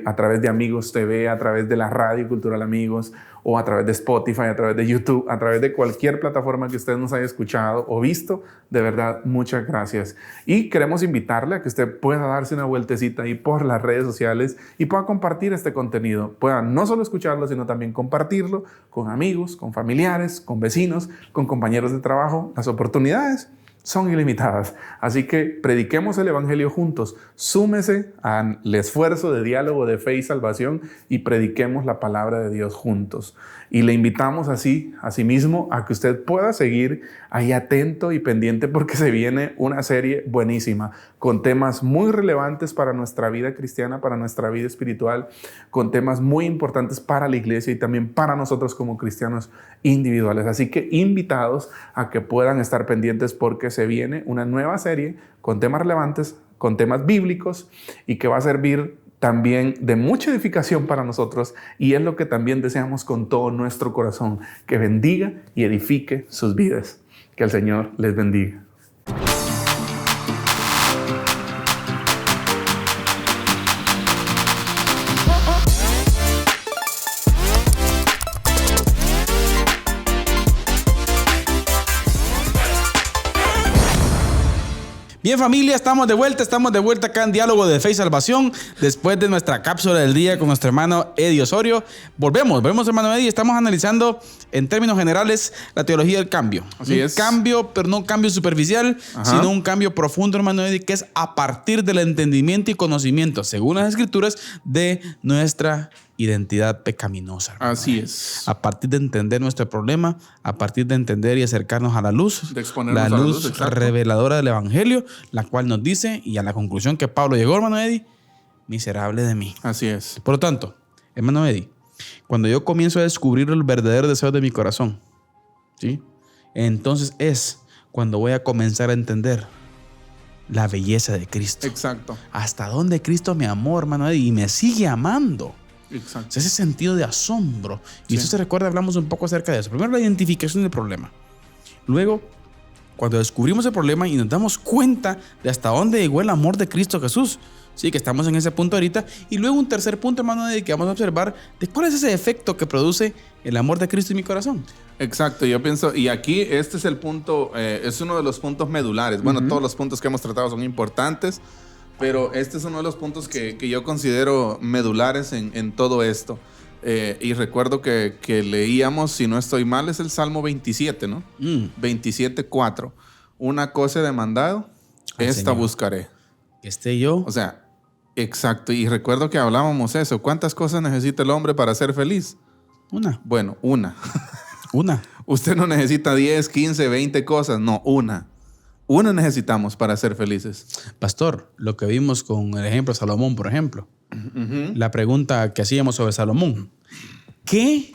a través de Amigos TV, a través de la Radio Cultural Amigos, o a través de Spotify, a través de YouTube, a través de cualquier plataforma que usted nos haya escuchado o visto. De verdad, muchas gracias. Y queremos invitarle a que usted pueda darse una vueltecita ahí por las redes sociales y pueda compartir este contenido. Pueda no solo escucharlo, sino también compartirlo con amigos, con familiares, con vecinos, con compañeros de trabajo. Las oportunidades son ilimitadas. Así que prediquemos el evangelio juntos. Súmese al esfuerzo de diálogo de fe y salvación y prediquemos la palabra de Dios juntos. Y le invitamos asimismo a que usted pueda seguir ahí atento y pendiente, porque se viene una serie buenísima con temas muy relevantes para nuestra vida cristiana, para nuestra vida espiritual, con temas muy importantes para la iglesia y también para nosotros como cristianos individuales. Así que invitados a que puedan estar pendientes, porque se viene una nueva serie con temas relevantes, con temas bíblicos, y que va a servir también de mucha edificación para nosotros, y es lo que también deseamos con todo nuestro corazón, que bendiga y edifique sus vidas. Que el Señor les bendiga. Bien, familia, estamos de vuelta acá en Diálogo de Fe y Salvación, después de nuestra cápsula del día con nuestro hermano Eddie Osorio. Volvemos, hermano Eddie. Estamos analizando en términos generales la teología del cambio. Así es. Cambio, pero no un cambio superficial, sino un cambio profundo, hermano Eddie, que es a partir del entendimiento y conocimiento, según las Escrituras, de nuestra identidad pecaminosa. Así es. A partir de entender nuestro problema, a partir de entender y acercarnos a la luz, de exponernos la a luz reveladora del Evangelio, la cual nos dice, y a la conclusión que Pablo llegó, hermano Eddie, miserable de mí. Así es. Por lo tanto, hermano Eddie, cuando yo comienzo a descubrir el verdadero deseo de mi corazón, ¿sí?, entonces es cuando voy a comenzar a entender la belleza de Cristo. Exacto. Hasta dónde Cristo me amó, hermano Eddie, y me sigue amando. Exacto. Ese sentido de asombro. Y Sí. eso se recuerda, hablamos un poco acerca de eso. Primero, la identificación del problema. Luego, cuando descubrimos el problema y nos damos cuenta de hasta dónde llegó el amor de Cristo Jesús. Sí, que estamos en ese punto ahorita. Y luego un tercer punto, hermano, de que vamos a observar de cuál es ese efecto que produce el amor de Cristo en mi corazón. Exacto, yo pienso, y aquí este es el punto, es uno de los puntos medulares. Bueno, todos los puntos que hemos tratado son importantes, pero este es uno de los puntos que yo considero medulares en todo esto. Y recuerdo que leíamos, si no estoy mal, es el Salmo 27, ¿no? 27:4. Una cosa he demandado, esta Señor, buscaré. que esté yo. O sea, exacto. Y recuerdo que hablábamos eso. ¿Cuántas cosas necesita el hombre para ser feliz? Una. Bueno, una. Una. Usted no necesita 10, 15, 20 cosas. No, una. Una necesitamos para ser felices. Pastor, lo que vimos con el ejemplo de Salomón, por ejemplo. La pregunta que hacíamos sobre Salomón. ¿Qué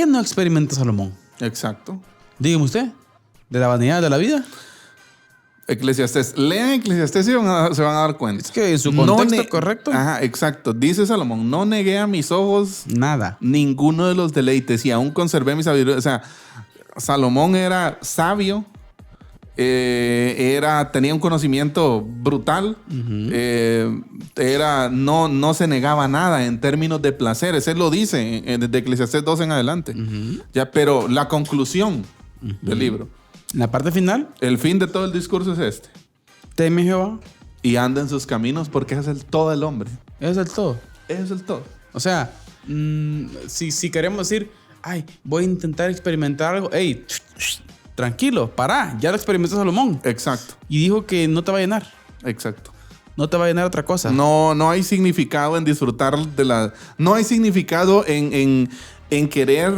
no experimenta Salomón? Exacto. Dígame usted, de la vanidad de la vida. Eclesiastés. Lean Eclesiastés y se van a dar cuenta. Es que en su contexto correcto. Ajá, exacto. Dice Salomón, no negué a mis ojos Nada. ninguno de los deleites y aún conservé mi sabiduría. O sea, Salomón era sabio, tenía un conocimiento brutal, no se negaba nada en términos de placeres. Él lo dice desde Eclesiastés 2 en adelante. Ya, pero la conclusión del libro, La parte final, el fin de todo el discurso es este. teme a Jehová. Y anda en sus caminos, porque ese es el todo del hombre. Eso es el todo. Ese es el todo. O sea, si queremos decir, ay, voy a intentar experimentar algo, hey, tranquilo, pará, ya lo experimentó Salomón. Exacto, Y dijo que no te va a llenar. exacto. No te va a llenar otra cosa. No hay significado en disfrutar de la... No hay significado en querer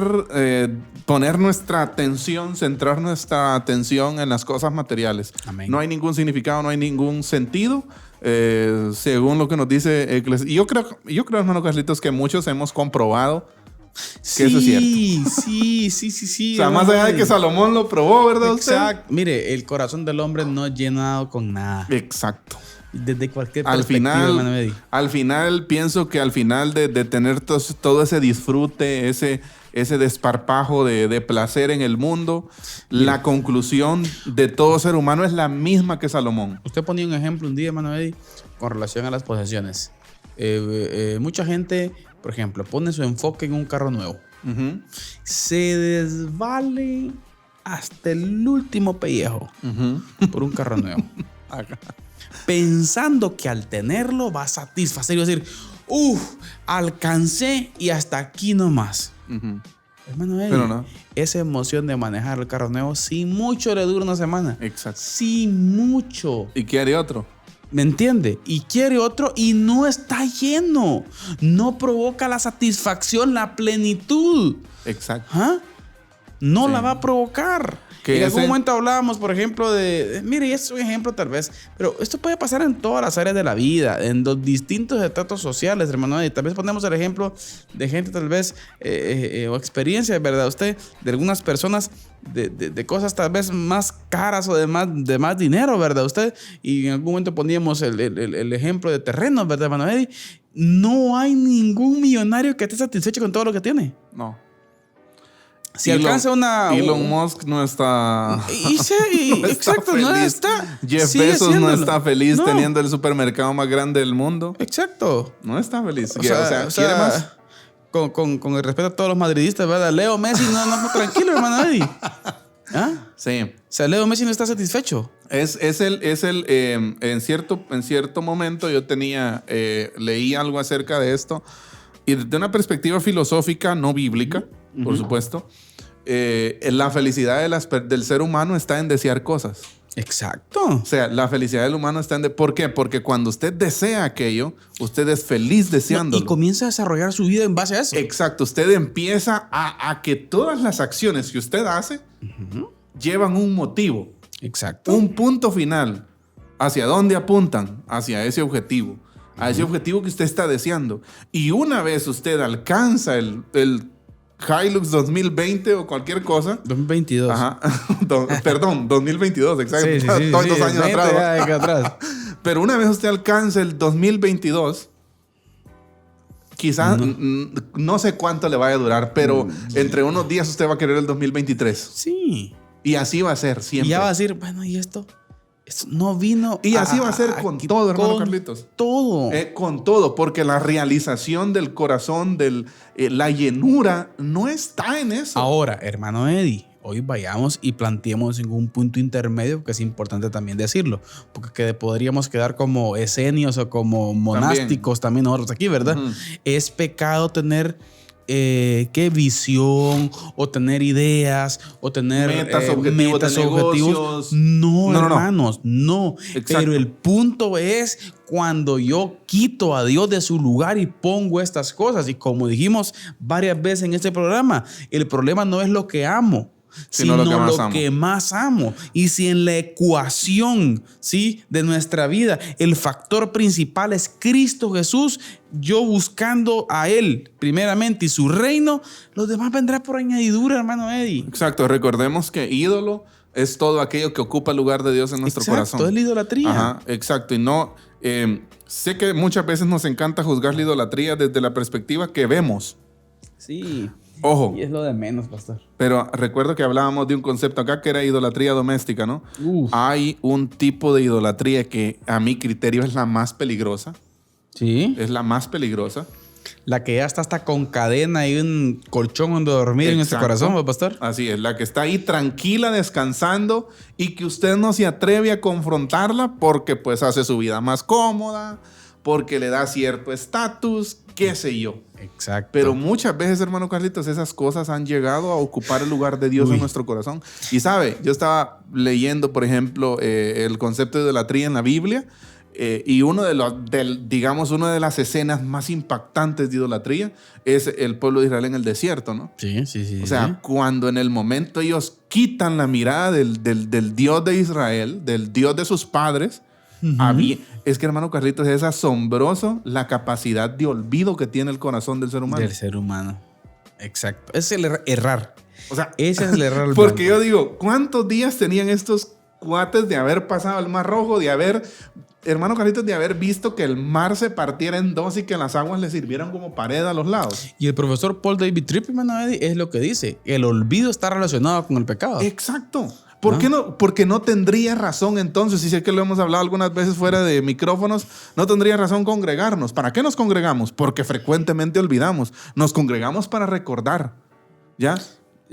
poner nuestra atención, centrar nuestra atención en las cosas materiales. Amén. No hay ningún significado, no hay ningún sentido, según lo que nos dice Eclesiastés. Y yo creo, hermano Carlitos, que muchos hemos comprobado que eso es cierto. Sí. O sea, más allá de que Salomón lo probó, ¿verdad usted? Exacto. Mire, el corazón del hombre no es llenado con nada. Exacto. Desde cualquier Al perspectiva, hermano Eddie. final, pienso que al final de tener todo ese disfrute, ese desparpajo de placer en el mundo, la conclusión de todo ser humano es la misma que Salomón. Usted ponía un ejemplo un día, hermano Eddie, con relación a las posesiones. Mucha gente, por ejemplo, pone su enfoque en un carro nuevo. Se desvale hasta el último pellejo por un carro nuevo. Pensando que al tenerlo va a satisfacer y va a decir, alcancé y hasta aquí nomás. Hermano Eddie, Pero no. esa emoción de manejar el carro nuevo, sin mucho le dura una semana. Exacto. Sin mucho. ¿Y quiere otro? ¿Me entiende? Y quiere otro y no está lleno. No provoca la satisfacción, la plenitud. Exacto. ¿Ah? No Sí. la va a provocar. Que En algún ese- momento hablábamos, por ejemplo, mire, es un ejemplo tal vez, pero esto puede pasar en todas las áreas de la vida, en los distintos estratos sociales, hermano. Y tal vez ponemos el ejemplo de gente tal vez, o experiencias, ¿verdad? Usted, de algunas personas, de cosas tal vez más caras o de más dinero, ¿verdad? Usted, y en algún momento poníamos el ejemplo de terrenos, ¿verdad, hermano Eddie? No hay ningún millonario que esté satisfecho con todo lo que tiene. No. Si alcanza una... Elon Musk no está... no está exacto, no feliz. está. Jeff Sigue Bezos no haciéndolo. está feliz No. teniendo el supermercado más grande del mundo. Exacto. No está feliz. O ¿Quiere más? Con el respeto a todos los madridistas, ¿verdad? Leo Messi no tranquilo, hermano Eddie. ¿Ah? Sí. O sea, Leo Messi no está satisfecho. En cierto momento yo leí algo acerca de esto y desde una perspectiva filosófica, no bíblica, por supuesto, la felicidad del ser humano está en desear cosas. Exacto. O sea, la felicidad del humano está en... ¿Por qué? Porque cuando usted desea aquello, usted es feliz deseándolo. Y comienza a desarrollar su vida en base a eso. Exacto. Usted empieza a que todas las acciones que usted hace llevan un motivo. Exacto. Un punto final. ¿Hacia dónde apuntan? Hacia ese objetivo. A ese objetivo que usted está deseando. Y una vez usted alcanza el Hilux 2020 o cualquier cosa. 2022. Ajá. Perdón, 2022, exacto. Sí, Estoy 2 años 20 atrás. ya atrás. Pero una vez usted alcanza el 2022, quizás no sé cuánto le vaya a durar, pero entre unos días usted va a querer el 2023. Sí. Y así va a ser siempre. Y ya va a decir, bueno, ¿y esto? Esto no vino. Y así va a ser con todo, hermano Carlitos. Todo. Con todo, porque la realización del corazón, la llenura, no está en eso. Ahora, hermano Eddie, hoy vayamos y planteemos en un punto intermedio, que es importante también decirlo, porque podríamos quedar como esenios o como monásticos también nosotros aquí, ¿verdad? Es pecado tener visión o tener ideas o tener metas, objetivos de negocios. No, hermanos, no. Exacto. Pero el punto es cuando yo quito a Dios de su lugar y pongo estas cosas. Y como dijimos varias veces en este programa, el problema no es lo que amo, sino lo que más amo. Y si en la ecuación, ¿sí?, de nuestra vida el factor principal es Cristo Jesús, yo buscando a Él primeramente y su reino, los demás vendrán por añadidura, hermano Eddie. Exacto, recordemos que ídolo es todo aquello que ocupa el lugar de Dios en nuestro corazón. Exacto, es la idolatría. Ajá, exacto. Y no, sé que muchas veces nos encanta juzgar la idolatría desde la perspectiva que vemos. Sí. Ojo. Y es lo de menos, pastor. Pero recuerdo que hablábamos de un concepto acá que era idolatría doméstica, ¿no? Uf. Hay un tipo de idolatría que a mi criterio es la más peligrosa. Sí. Es la más peligrosa. La que ya está hasta con cadena y un colchón donde dormir en este Exacto. corazón, pastor. Así es, la que está ahí tranquila, descansando y que usted no se atreve a confrontarla porque pues hace su vida más cómoda, porque le da cierto estatus, qué sé yo. Exacto. Pero muchas veces, hermano Carlitos, esas cosas han llegado a ocupar el lugar de Dios en nuestro corazón. Y sabe, yo estaba leyendo, por ejemplo, el concepto de idolatría en la Biblia y una de las escenas más impactantes de idolatría es el pueblo de Israel en el desierto, ¿no? Sí. O sea, cuando en el momento ellos quitan la mirada del Dios de Israel, del Dios de sus padres, es que, hermano Carlitos, es asombroso la capacidad de olvido que tiene el corazón del ser humano. Del ser humano. Exacto. Es el errar. O sea, ese es el error. porque yo digo, ¿cuántos días tenían estos cuates de haber pasado el Mar Rojo, hermano Carlitos, de haber visto que el mar se partiera en dos y que las aguas le sirvieran como pared a los lados? Y el profesor Paul David Tripp, hermano Eddie, es lo que dice. El olvido está relacionado con el pecado. Exacto. ¿Por qué no? Porque no tendría razón entonces, y sé que lo hemos hablado algunas veces fuera de micrófonos, no tendría razón congregarnos. ¿Para qué nos congregamos? Porque frecuentemente olvidamos. Nos congregamos para recordar, ¿ya?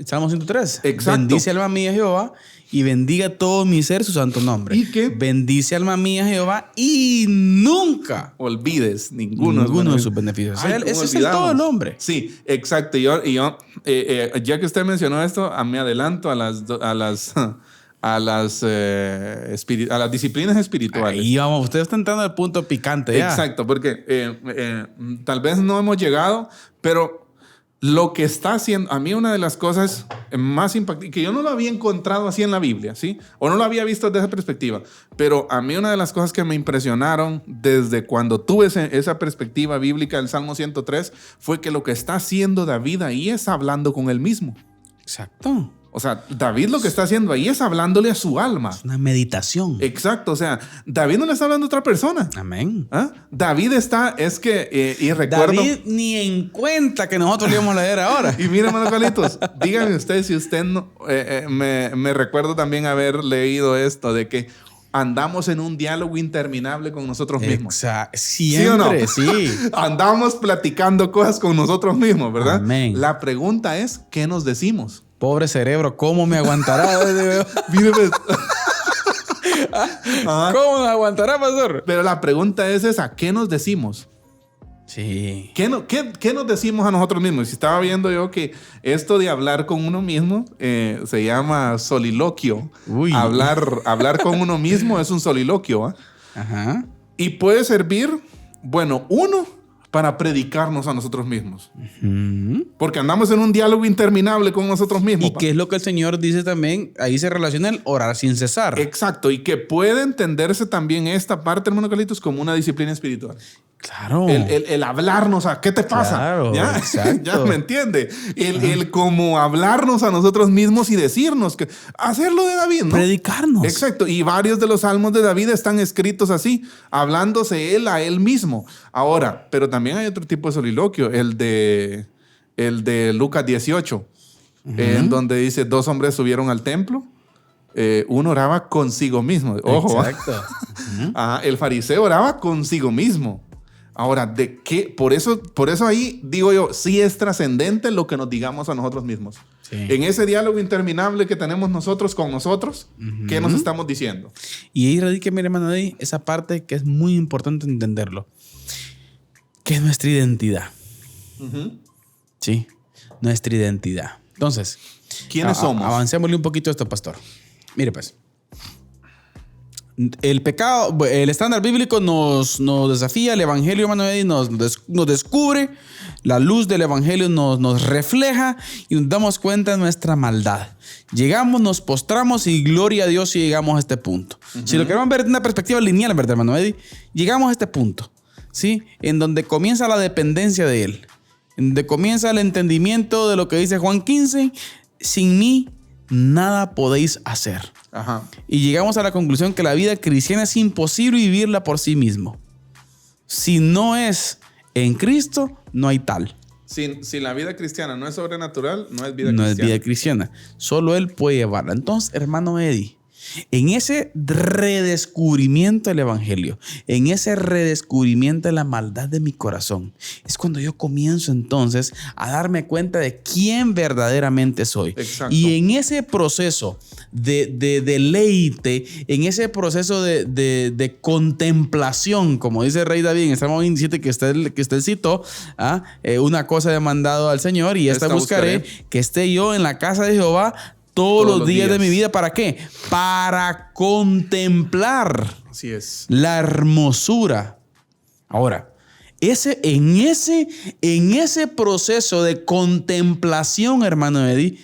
Salmo 103. Exacto. Bendice alma mía Jehová y bendiga todo mi ser su santo nombre. ¿Y qué? Bendice alma mía Jehová y nunca olvides ninguno de sus beneficios. Ay, Ese es el todo el hombre. Sí, exacto. Y yo ya que usted mencionó esto, me adelanto a las disciplinas espirituales. Ahí vamos, usted está entrando al punto picante. Ya. Exacto, porque tal vez no hemos llegado, pero lo que está haciendo, a mí una de las cosas más impactantes, que yo no lo había encontrado así en la Biblia, ¿sí? O no lo había visto desde esa perspectiva, pero a mí una de las cosas que me impresionaron desde cuando tuve esa perspectiva bíblica del Salmo 103 fue que lo que está haciendo David ahí es hablando con él mismo. Exacto. O sea, David lo que está haciendo ahí es hablándole a su alma. Es una meditación. Exacto, o sea, David no le está hablando a otra persona. Amén. ¿Ah? David está, y recuerdo... David ni en cuenta que nosotros le íbamos a leer ahora. Y mira, hermano Carlitos, dígame usted si usted no, me recuerdo también haber leído esto de que andamos en un diálogo interminable con nosotros mismos. Exacto. Siempre, ¿Sí o no? sí. Andamos platicando cosas con nosotros mismos, ¿verdad? Amén. La pregunta es, ¿qué nos decimos? Pobre cerebro, ¿cómo me aguantará? Mire, pues. ¿Cómo me aguantará, pastor? Pero la pregunta es esa, ¿qué nos decimos? Sí. ¿Qué nos decimos a nosotros mismos? Si estaba viendo yo que esto de hablar con uno mismo se llama soliloquio. Uy. Hablar con uno mismo es un soliloquio. ¿Eh? Ajá. Y puede servir, bueno, para predicarnos a nosotros mismos. Uh-huh. Porque andamos en un diálogo interminable con nosotros mismos. Y qué es lo que el Señor dice también, ahí se relaciona el orar sin cesar. Exacto, y que puede entenderse también esta parte, hermano Carlitos, como una disciplina espiritual. Claro. El hablarnos a, ¿qué te pasa? Claro, ¿Ya? exacto. ¿Ya me entiende? El como hablarnos a nosotros mismos y decirnos que hacerlo de David, ¿no? Predicarnos. Exacto. Y varios de los salmos de David están escritos así, hablándose él a él mismo. Ahora, pero también hay otro tipo de soliloquio, el de Lucas 18, en donde dice, 2 hombres subieron al templo. Uno oraba consigo mismo. Ojo. Exacto. El fariseo oraba consigo mismo. Ahora, ¿de qué? Por eso ahí digo yo, sí es trascendente lo que nos digamos a nosotros mismos. Sí. En ese diálogo interminable que tenemos nosotros con nosotros, ¿qué nos estamos diciendo? Y ahí radica, mi hermano, ahí esa parte que es muy importante entenderlo, que es nuestra identidad. Sí, nuestra identidad. Entonces, ¿quiénes somos? Avancémosle un poquito esto, pastor. Mire, pues. El pecado, el estándar bíblico nos desafía, el evangelio, hermano Eddie, nos descubre, la luz del evangelio nos refleja y nos damos cuenta de nuestra maldad. Llegamos, nos postramos y gloria a Dios si llegamos a este punto. Si lo queremos ver de una perspectiva lineal, ¿verdad, hermano Eddie? Llegamos a este punto, ¿sí? En donde comienza la dependencia de Él, en donde comienza el entendimiento de lo que dice Juan 15, sin mí nada podéis hacer. Ajá. Y llegamos a la conclusión que la vida cristiana es imposible vivirla por sí mismo. Si no es en Cristo, no hay tal. Si la vida cristiana no es sobrenatural, no es vida cristiana. No es vida cristiana. Solo Él puede llevarla. Entonces, hermano Eddie, en ese redescubrimiento del evangelio, en ese redescubrimiento de la maldad de mi corazón, es cuando yo comienzo entonces a darme cuenta de quién verdaderamente soy. Exacto. Y en ese proceso de deleite, en ese proceso de contemplación, como dice el rey David en el Salmo 27 que usted citó, una cosa he mandado al Señor y esta buscaré, que esté yo en la casa de Jehová todos los días de mi vida. ¿Para qué? Para contemplar. Así es. La hermosura. Ahora, en ese proceso de contemplación, hermano Eddie,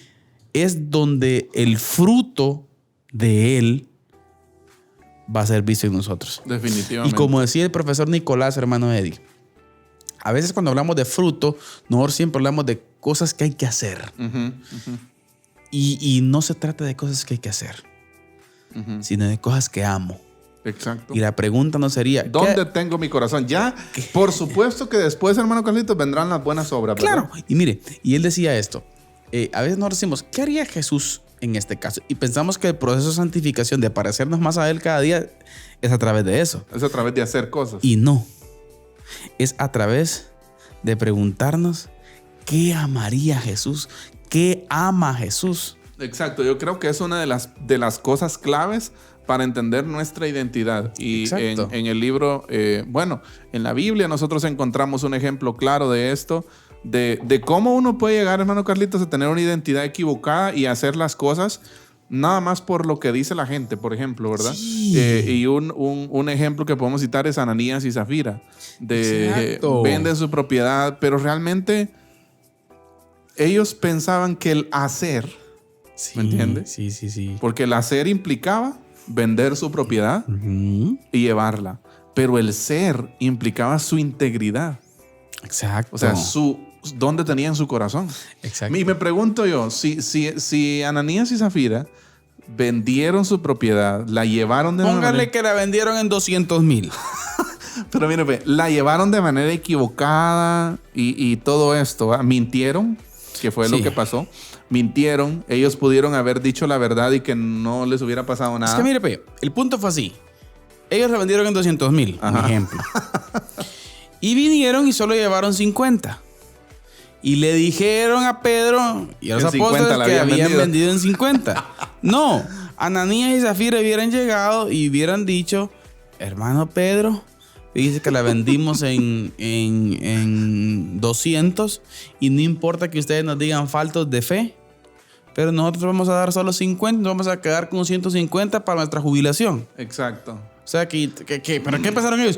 es donde el fruto de Él va a ser visto en nosotros. Definitivamente. Y como decía el profesor Nicolás, hermano Eddie, a veces cuando hablamos de fruto, nosotros siempre hablamos de cosas que hay que hacer. Y no se trata de cosas que hay que hacer, sino de cosas que amo. Exacto. Y la pregunta no sería, ¿dónde tengo mi corazón? Ya, por supuesto que después, hermano Carlitos, vendrán las buenas obras, ¿verdad? Claro. Y mire, y él decía esto. A veces nos decimos, ¿qué haría Jesús en este caso? Y pensamos que el proceso de santificación, de parecernos más a Él cada día, es a través de eso. Es a través de hacer cosas. Y no. Es a través de preguntarnos, ¿qué amaría Jesús? ¿Qué ama Jesús? Exacto, yo creo que es una de las cosas claves para entender nuestra identidad. Y en el libro, en la Biblia nosotros encontramos un ejemplo claro de esto, de cómo uno puede llegar, hermano Carlitos, a tener una identidad equivocada y hacer las cosas nada más por lo que dice la gente, por ejemplo, ¿verdad? Sí. Y un ejemplo que podemos citar es Ananías y Zafira. Venden su propiedad, pero realmente ellos pensaban que el hacer, ¿me entiendes? Sí. Porque el hacer implicaba vender su propiedad y llevarla. Pero el ser implicaba su integridad. Exacto. O sea, dónde tenían su corazón. Exacto. Y me pregunto yo, si Ananías y Zafira vendieron su propiedad, la llevaron de Póngale que la vendieron en 200,000. Pero mire, la llevaron de manera equivocada y todo esto, ¿verdad? Mintieron, que fue lo que pasó. Mintieron, ellos pudieron haber dicho la verdad y que no les hubiera pasado nada. Es que mire, el punto fue así. Ellos la vendieron en 200,000, un ejemplo. Y vinieron y solo llevaron 50. Y le dijeron a Pedro y a los apóstoles que habían vendido en 50. No, Ananías y Zafira hubieran llegado y hubieran dicho, hermano Pedro, dice que la vendimos en 200 y no importa que ustedes nos digan faltos de fe, pero nosotros vamos a dar solo 50, nos vamos a quedar con 150 para nuestra jubilación. Exacto. O sea, ¿pero qué pensaron ellos?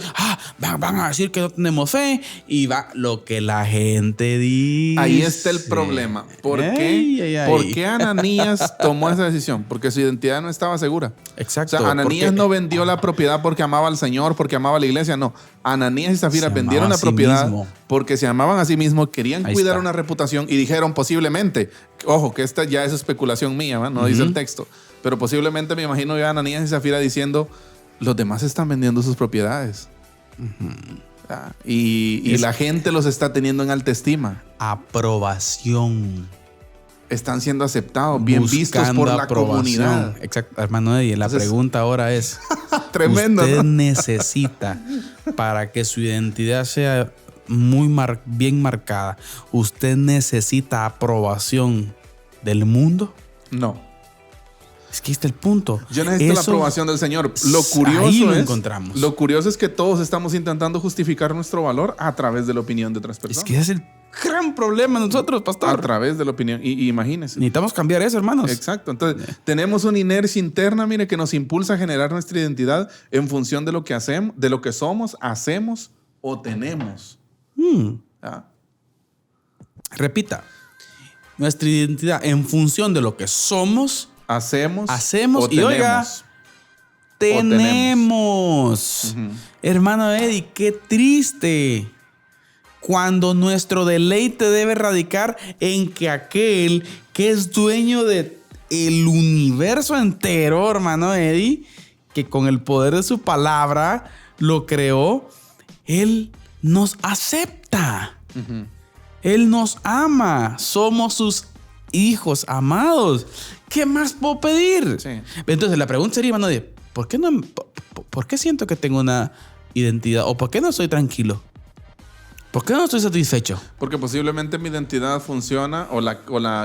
Van a decir que no tenemos fe y va lo que la gente dice. Ahí está el problema. ¿Por qué Ananías tomó esa decisión? Porque su identidad no estaba segura. Exacto. O sea, Ananías no vendió la propiedad porque amaba al Señor, porque amaba a la iglesia. No. Ananías y Zafira vendieron la propiedad porque se amaban a sí mismos, querían cuidar una reputación y dijeron posiblemente, ojo, que esta ya es especulación mía, ¿no? No dice el texto, pero posiblemente me imagino yo a Ananías y Zafira diciendo, los demás están vendiendo sus propiedades. Y la gente los está teniendo en alta estima. Aprobación. Están siendo aceptados, bien vistos por la comunidad. Exacto, hermano Eddie. La pregunta ahora es: tremendo, ¿usted ¿no? necesita, para que su identidad sea bien marcada, usted necesita aprobación del mundo? No. Es que ahí está el punto. Yo necesito la aprobación del Señor. Lo curioso es que todos estamos intentando justificar nuestro valor a través de la opinión de otras personas. Es que ese es el gran problema de nosotros, pastor. A través de la opinión. Y imagínense. Necesitamos cambiar eso, hermanos. Exacto. Entonces, tenemos una inercia interna, mire, que nos impulsa a generar nuestra identidad en función de lo que hacemos, de lo que somos, hacemos o tenemos. Repita. Nuestra identidad en función de lo que somos, hacemos y oiga, tenemos. Hermano Eddie, qué triste cuando nuestro deleite debe radicar en que aquel que es dueño de el universo entero, hermano Eddie, que con el poder de su palabra lo creó, Él nos acepta. Él nos ama. Somos sus hijos amados. ¿Qué más puedo pedir? Sí. Entonces la pregunta sería, hermano, ¿por qué siento que tengo una identidad? ¿O por qué no estoy tranquilo? ¿Por qué no estoy satisfecho? Porque posiblemente mi identidad funciona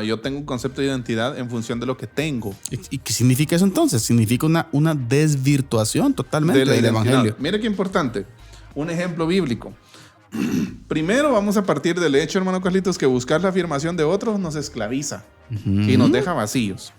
yo tengo un concepto de identidad en función de lo que tengo. ¿Y qué significa eso entonces? Significa una desvirtuación totalmente del evangelio. Mire qué importante. Un ejemplo bíblico. Primero vamos a partir del hecho, hermano Carlitos, que buscar la afirmación de otros nos esclaviza y nos deja vacíos.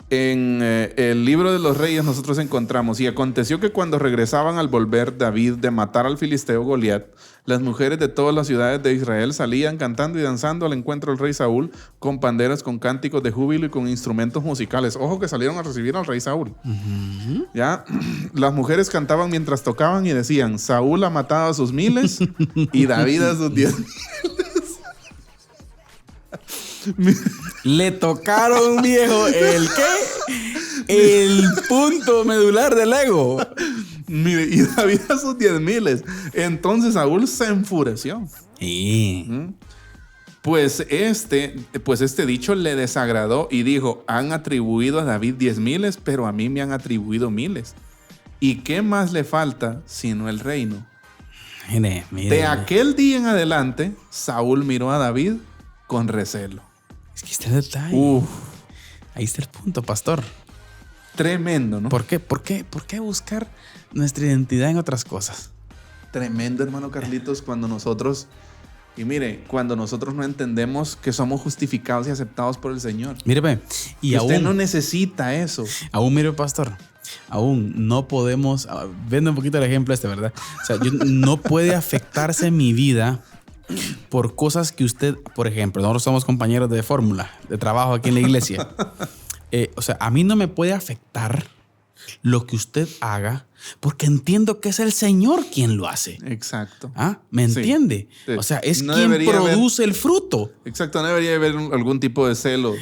En el libro de los Reyes nosotros encontramos: y aconteció que cuando regresaban al volver David de matar al filisteo Goliat, las mujeres de todas las ciudades de Israel salían cantando y danzando al encuentro del rey Saúl con panderos, con cánticos de júbilo y con instrumentos musicales. Ojo que salieron a recibir al rey Saúl. Ya, las mujeres cantaban mientras tocaban y decían: Saúl ha matado a sus miles y David a sus 10,000. Le tocaron, viejo, ¿el qué? El punto medular del ego. Mire, y David a sus 10,000. Entonces Saúl se enfureció. Pues este dicho le desagradó y dijo: han atribuido a David 10,000, pero a mí me han atribuido 1,000. ¿Y qué más le falta sino el reino? Mire. De aquel día en adelante, Saúl miró a David con recelo. Es que está el detalle. Ahí está el punto, pastor. Tremendo, ¿no? ¿Por qué buscar nuestra identidad en otras cosas? Tremendo, hermano Carlitos, cuando nosotros no entendemos que somos justificados y aceptados por el Señor. Mire, y usted aún no necesita eso. Aún, mire, pastor, aún no podemos, viendo un poquito el ejemplo ¿verdad? O sea, no puede afectarse mi vida por cosas que usted, por ejemplo, nosotros somos compañeros de fórmula, de trabajo aquí en la iglesia. O sea, a mí no me puede afectar lo que usted haga porque entiendo que es el Señor quien lo hace. Exacto. ¿Me entiende? Sí. O sea, es no quien produce el fruto. Exacto, no debería haber algún tipo de celos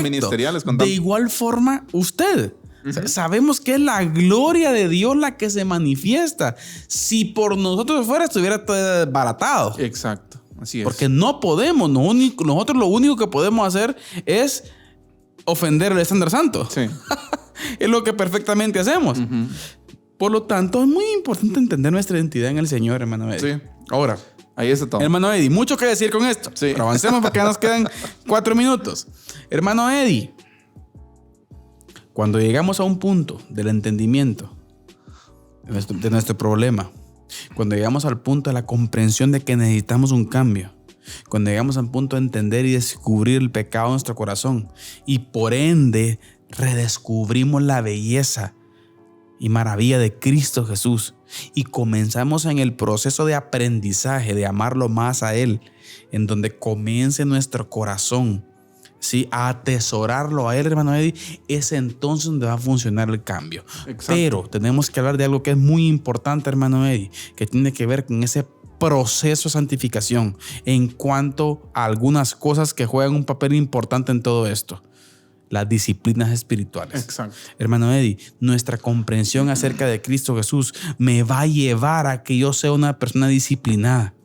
ministeriales. De igual forma, usted. O sea, sabemos que es la gloria de Dios la que se manifiesta. Si por nosotros fuera, estuviera todo desbaratado. Exacto, así es. Porque no podemos. Nosotros lo único que podemos hacer es ofender al estándar santo. Sí. Es lo que perfectamente hacemos. Por lo tanto, es muy importante entender nuestra identidad en el Señor, hermano Eddie. Sí. Ahora, ahí está todo. Hermano Eddie, mucho que decir con esto. Sí. Pero avancemos porque ya nos quedan 4 minutos. Hermano Eddie, cuando llegamos a un punto del entendimiento de nuestro problema, cuando llegamos al punto de la comprensión de que necesitamos un cambio, cuando llegamos al punto de entender y descubrir el pecado en nuestro corazón y por ende redescubrimos la belleza y maravilla de Cristo Jesús y comenzamos en el proceso de aprendizaje de amarlo más a Él, en donde comience nuestro corazón, ¿sí?, a atesorarlo a Él, hermano Eddie, es entonces donde va a funcionar el cambio. Exacto. Pero tenemos que hablar de algo que es muy importante, hermano Eddie, que tiene que ver con ese proceso de santificación en cuanto a algunas cosas que juegan un papel importante en todo esto. Las disciplinas espirituales. Exacto. Hermano Eddie, nuestra comprensión acerca de Cristo Jesús me va a llevar a que yo sea una persona disciplinada.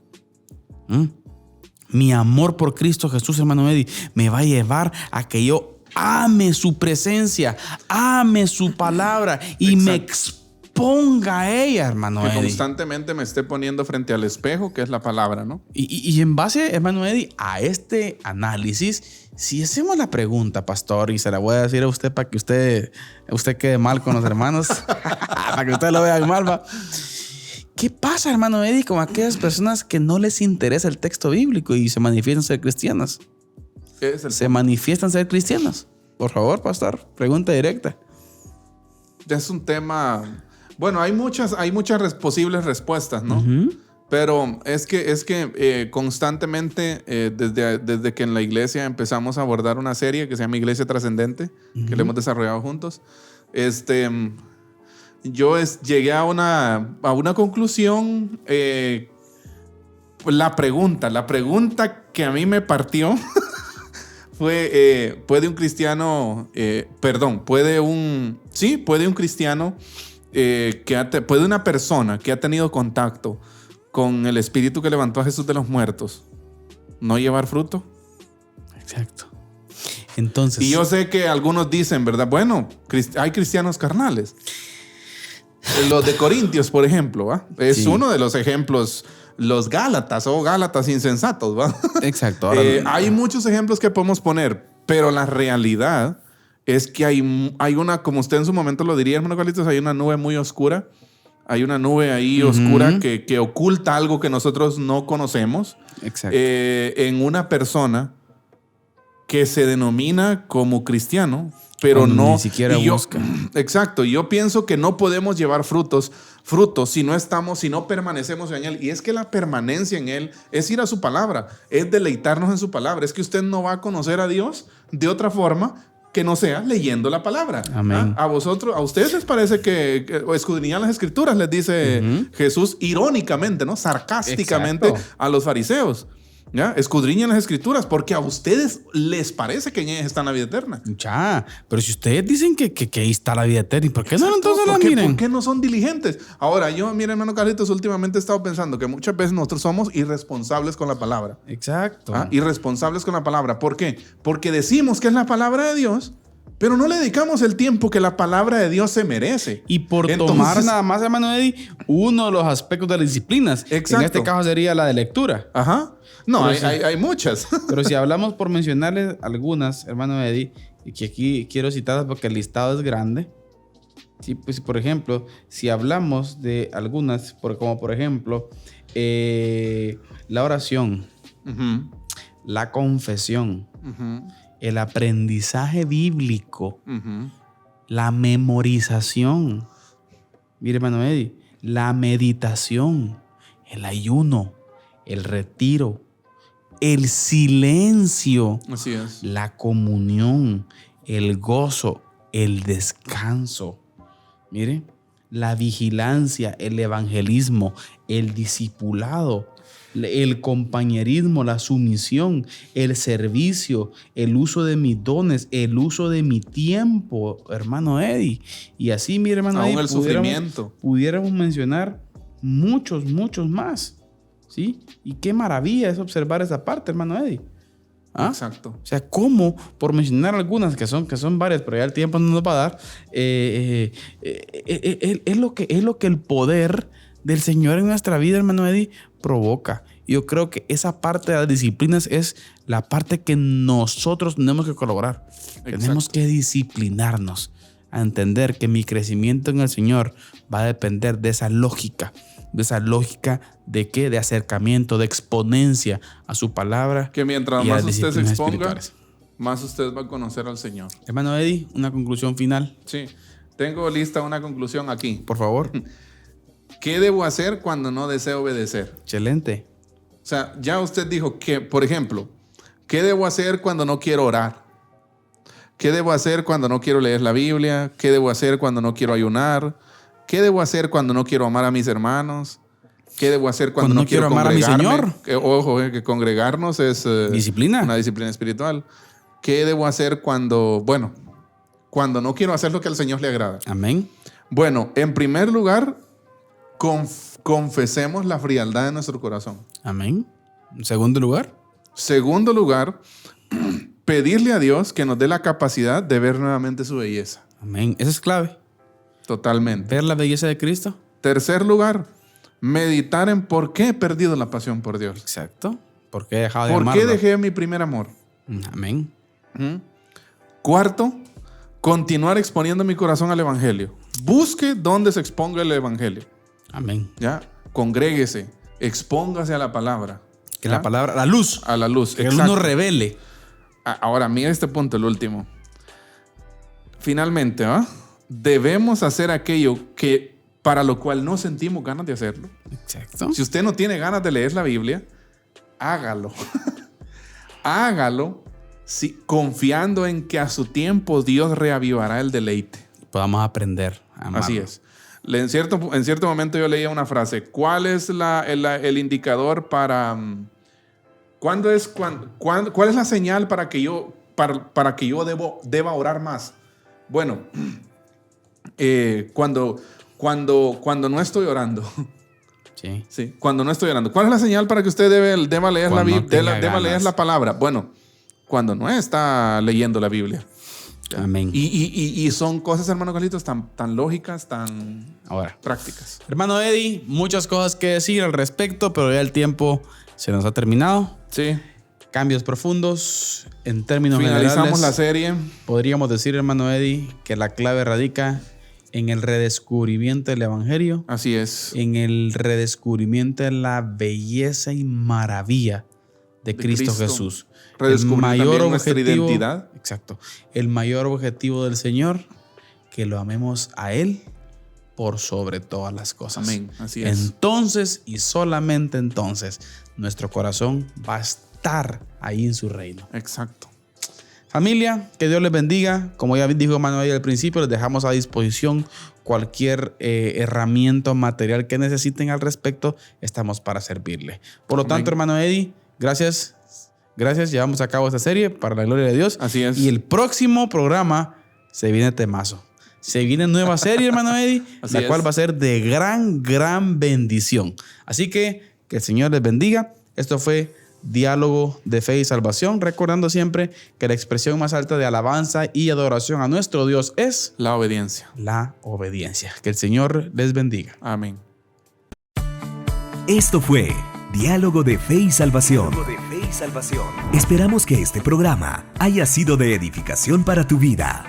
Mi amor por Cristo Jesús, hermano Eddie, me va a llevar a que yo ame su presencia, ame su palabra y me exponga a ella, hermano Eddie. Que constantemente me esté poniendo frente al espejo, que es la palabra, ¿no? Y en base, hermano Eddie, a este análisis, si hacemos la pregunta, pastor, y se la voy a decir a usted para que usted quede mal con los hermanos, para que usted lo vea mal, ¿va? ¿Qué pasa, hermano Eddie, con aquellas personas que no les interesa el texto bíblico y se manifiestan ser cristianas? Se manifiestan ser cristianas. Por favor, pastor, pregunta directa. Es un tema... Bueno, hay muchas posibles respuestas, ¿no? Pero es que constantemente, desde que en la iglesia empezamos a abordar una serie que se llama Iglesia Trascendente, que la hemos desarrollado juntos, yo llegué a una conclusión. La pregunta que a mí me partió fue, ¿puede un cristiano, puede un cristiano, puede una persona que ha tenido contacto con el espíritu que levantó a Jesús de los muertos no llevar fruto? Exacto. Entonces, y yo sé que algunos dicen, ¿verdad? Bueno, hay cristianos carnales. Los de Corintios, por ejemplo, ¿va? Es uno de los ejemplos. Los Gálatas o Gálatas insensatos, ¿va? Exacto. Hay muchos ejemplos que podemos poner, pero la realidad es que hay una, como usted en su momento lo diría, hermano Carlitos, hay una nube muy oscura. Hay una nube ahí oscura que oculta algo que nosotros no conocemos. Exacto. En una persona que se denomina como cristiano, pero cuando no... ni siquiera busca. Exacto. Yo pienso que no podemos llevar frutos si no permanecemos en Él. Y es que la permanencia en Él es ir a su palabra, es deleitarnos en su palabra. Es que usted no va a conocer a Dios de otra forma que no sea leyendo la palabra. Amén. A ustedes les parece que escudriñan las escrituras, les dice Jesús irónicamente, ¿no? Sarcásticamente. Exacto. A los fariseos. ¿Ya? Escudriñan las escrituras porque a ustedes les parece que en ellas está la vida eterna. Ya, pero si ustedes dicen que ahí está la vida eterna, ¿por qué no entonces la miren? ¿Por qué no son diligentes? Ahora, mira, hermano Carlitos, últimamente he estado pensando que muchas veces nosotros somos irresponsables con la palabra. Exacto. Irresponsables con la palabra. ¿Por qué? Porque decimos que es la palabra de Dios, pero no le dedicamos el tiempo que la palabra de Dios se merece. Y por tomar nada más, hermano Eddie, uno de los aspectos de las disciplinas. Exacto. En este caso sería la de lectura. Ajá. No, hay muchas. Pero si hablamos por mencionarles algunas, hermano Eddie, y que aquí quiero citarlas porque el listado es grande. Sí, pues, por ejemplo, si hablamos de algunas, como por ejemplo, la oración, Uh-huh. la confesión, Uh-huh. el aprendizaje bíblico, Uh-huh. la memorización, mire, hermano Eddie, la meditación, el ayuno, el retiro, el silencio, Así es. la comunión, el gozo, el descanso. Mire, la vigilancia, el evangelismo, el discipulado, el compañerismo, la sumisión, el servicio, el uso de mis dones, el uso de mi tiempo, hermano Eddie. Y así, mi hermano Aún Eddie, el sufrimiento. pudiéramos mencionar muchos más. ¿Sí? Y qué maravilla es observar esa parte, hermano Eddie. ¿Ah? Exacto. O sea, cómo, por mencionar algunas que son varias, pero ya el tiempo no nos va a dar, es lo que el poder del Señor en nuestra vida, hermano Eddie, provoca. Yo creo que esa parte de las disciplinas es la parte que nosotros tenemos que colaborar. Exacto. Tenemos que disciplinarnos a entender que mi crecimiento en el Señor va a depender de esa lógica. ¿De qué? De acercamiento, de exponencia a su palabra. Que mientras y a más las usted se disciplinas exponga, espirituales. más usted va a conocer al Señor. Hermano Eddie, una conclusión final, Sí. Tengo lista una conclusión aquí. por favor. ¿Qué debo hacer cuando no deseo obedecer? Excelente. O sea, ya usted dijo que, por ejemplo, ¿qué debo hacer cuando no quiero orar? ¿Qué debo hacer cuando no quiero leer la Biblia? ¿Qué debo hacer cuando no quiero ayunar? ¿Qué debo hacer cuando no quiero amar a mis hermanos? ¿Qué debo hacer cuando no quiero amar a mi Señor? Ojo, que congregarnos es Disciplina. una disciplina espiritual. ¿Qué debo hacer cuando no quiero hacer lo que al Señor le agrada? Amén. Bueno, en primer lugar, confesemos la frialdad de nuestro corazón. Amén. En segundo lugar, Segundo lugar, pedirle a Dios que nos dé la capacidad de ver nuevamente su belleza. amén. Esa es clave. Totalmente. Ver la belleza de Cristo. Tercer lugar, meditar en por qué he perdido la pasión por Dios. Exacto. ¿Por qué he dejado de ¿Por amarlo? qué dejé mi primer amor? Amén. Cuarto, continuar exponiendo mi corazón al Evangelio. Busque dónde se exponga el Evangelio. Amén. ¿Ya? Congréguese, expóngase a la palabra. Que ¿Ya? la palabra, la luz. A la luz. Que la luz nos revele. Ahora, mira este punto, el último. Finalmente, debemos hacer aquello para lo cual no sentimos ganas de hacerlo. Exacto. Si usted no tiene ganas de leer la Biblia, hágalo. Hágalo confiando en que a su tiempo Dios reavivará el deleite. Podamos aprender a amarlo. Así es. En cierto momento yo leía una frase. ¿Cuál es el indicador para... ¿Cuál es la señal para que yo deba orar más? Bueno, cuando no estoy orando. Sí. Sí, cuando no estoy orando. ¿Cuál es la señal para que usted deba leer la Biblia, deba leer la palabra? Bueno, cuando no está leyendo la Biblia. Amén. Y son cosas, hermano Carlitos, tan lógicas, tan prácticas. Hermano Eddie, muchas cosas que decir al respecto, pero ya el tiempo se nos ha terminado. Sí. Cambios profundos en términos Finalizamos generales. la serie. Podríamos decir, hermano Eddie, que la clave radica en el redescubrimiento del Evangelio. Así es. En el redescubrimiento de la belleza y maravilla de Cristo Jesús. Redescubrir también nuestra identidad. Exacto. El mayor objetivo del Señor, que lo amemos a Él por sobre todas las cosas. Amén. Así es. Entonces y solamente entonces nuestro corazón va a estar ahí en su reino. Exacto. Familia, que Dios les bendiga. Como ya dijo Manuel al principio, les dejamos a disposición cualquier herramienta o material que necesiten al respecto. Estamos para servirle. Por lo tanto, hermano Eddie, gracias. Gracias. Llevamos a cabo esta serie para la gloria de Dios. Así es. Y el próximo programa se viene temazo. Se viene nueva serie, hermano Eddie, la cual va a ser de gran bendición. Así que el Señor les bendiga. Esto fue Diálogo de Fe y Salvación, recordando siempre que la expresión más alta de alabanza y adoración a nuestro Dios es la obediencia. La obediencia. Que el Señor les bendiga. Amén. Esto fue Diálogo de Fe y Salvación. Esperamos que este programa haya sido de edificación para tu vida.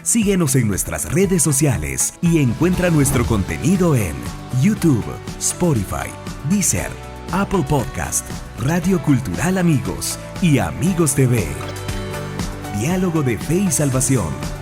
Síguenos en nuestras redes sociales y encuentra nuestro contenido en YouTube, Spotify, Deezer, Apple Podcast, Radio Cultural Amigos y Amigos TV. Diálogo de Fe y Salvación.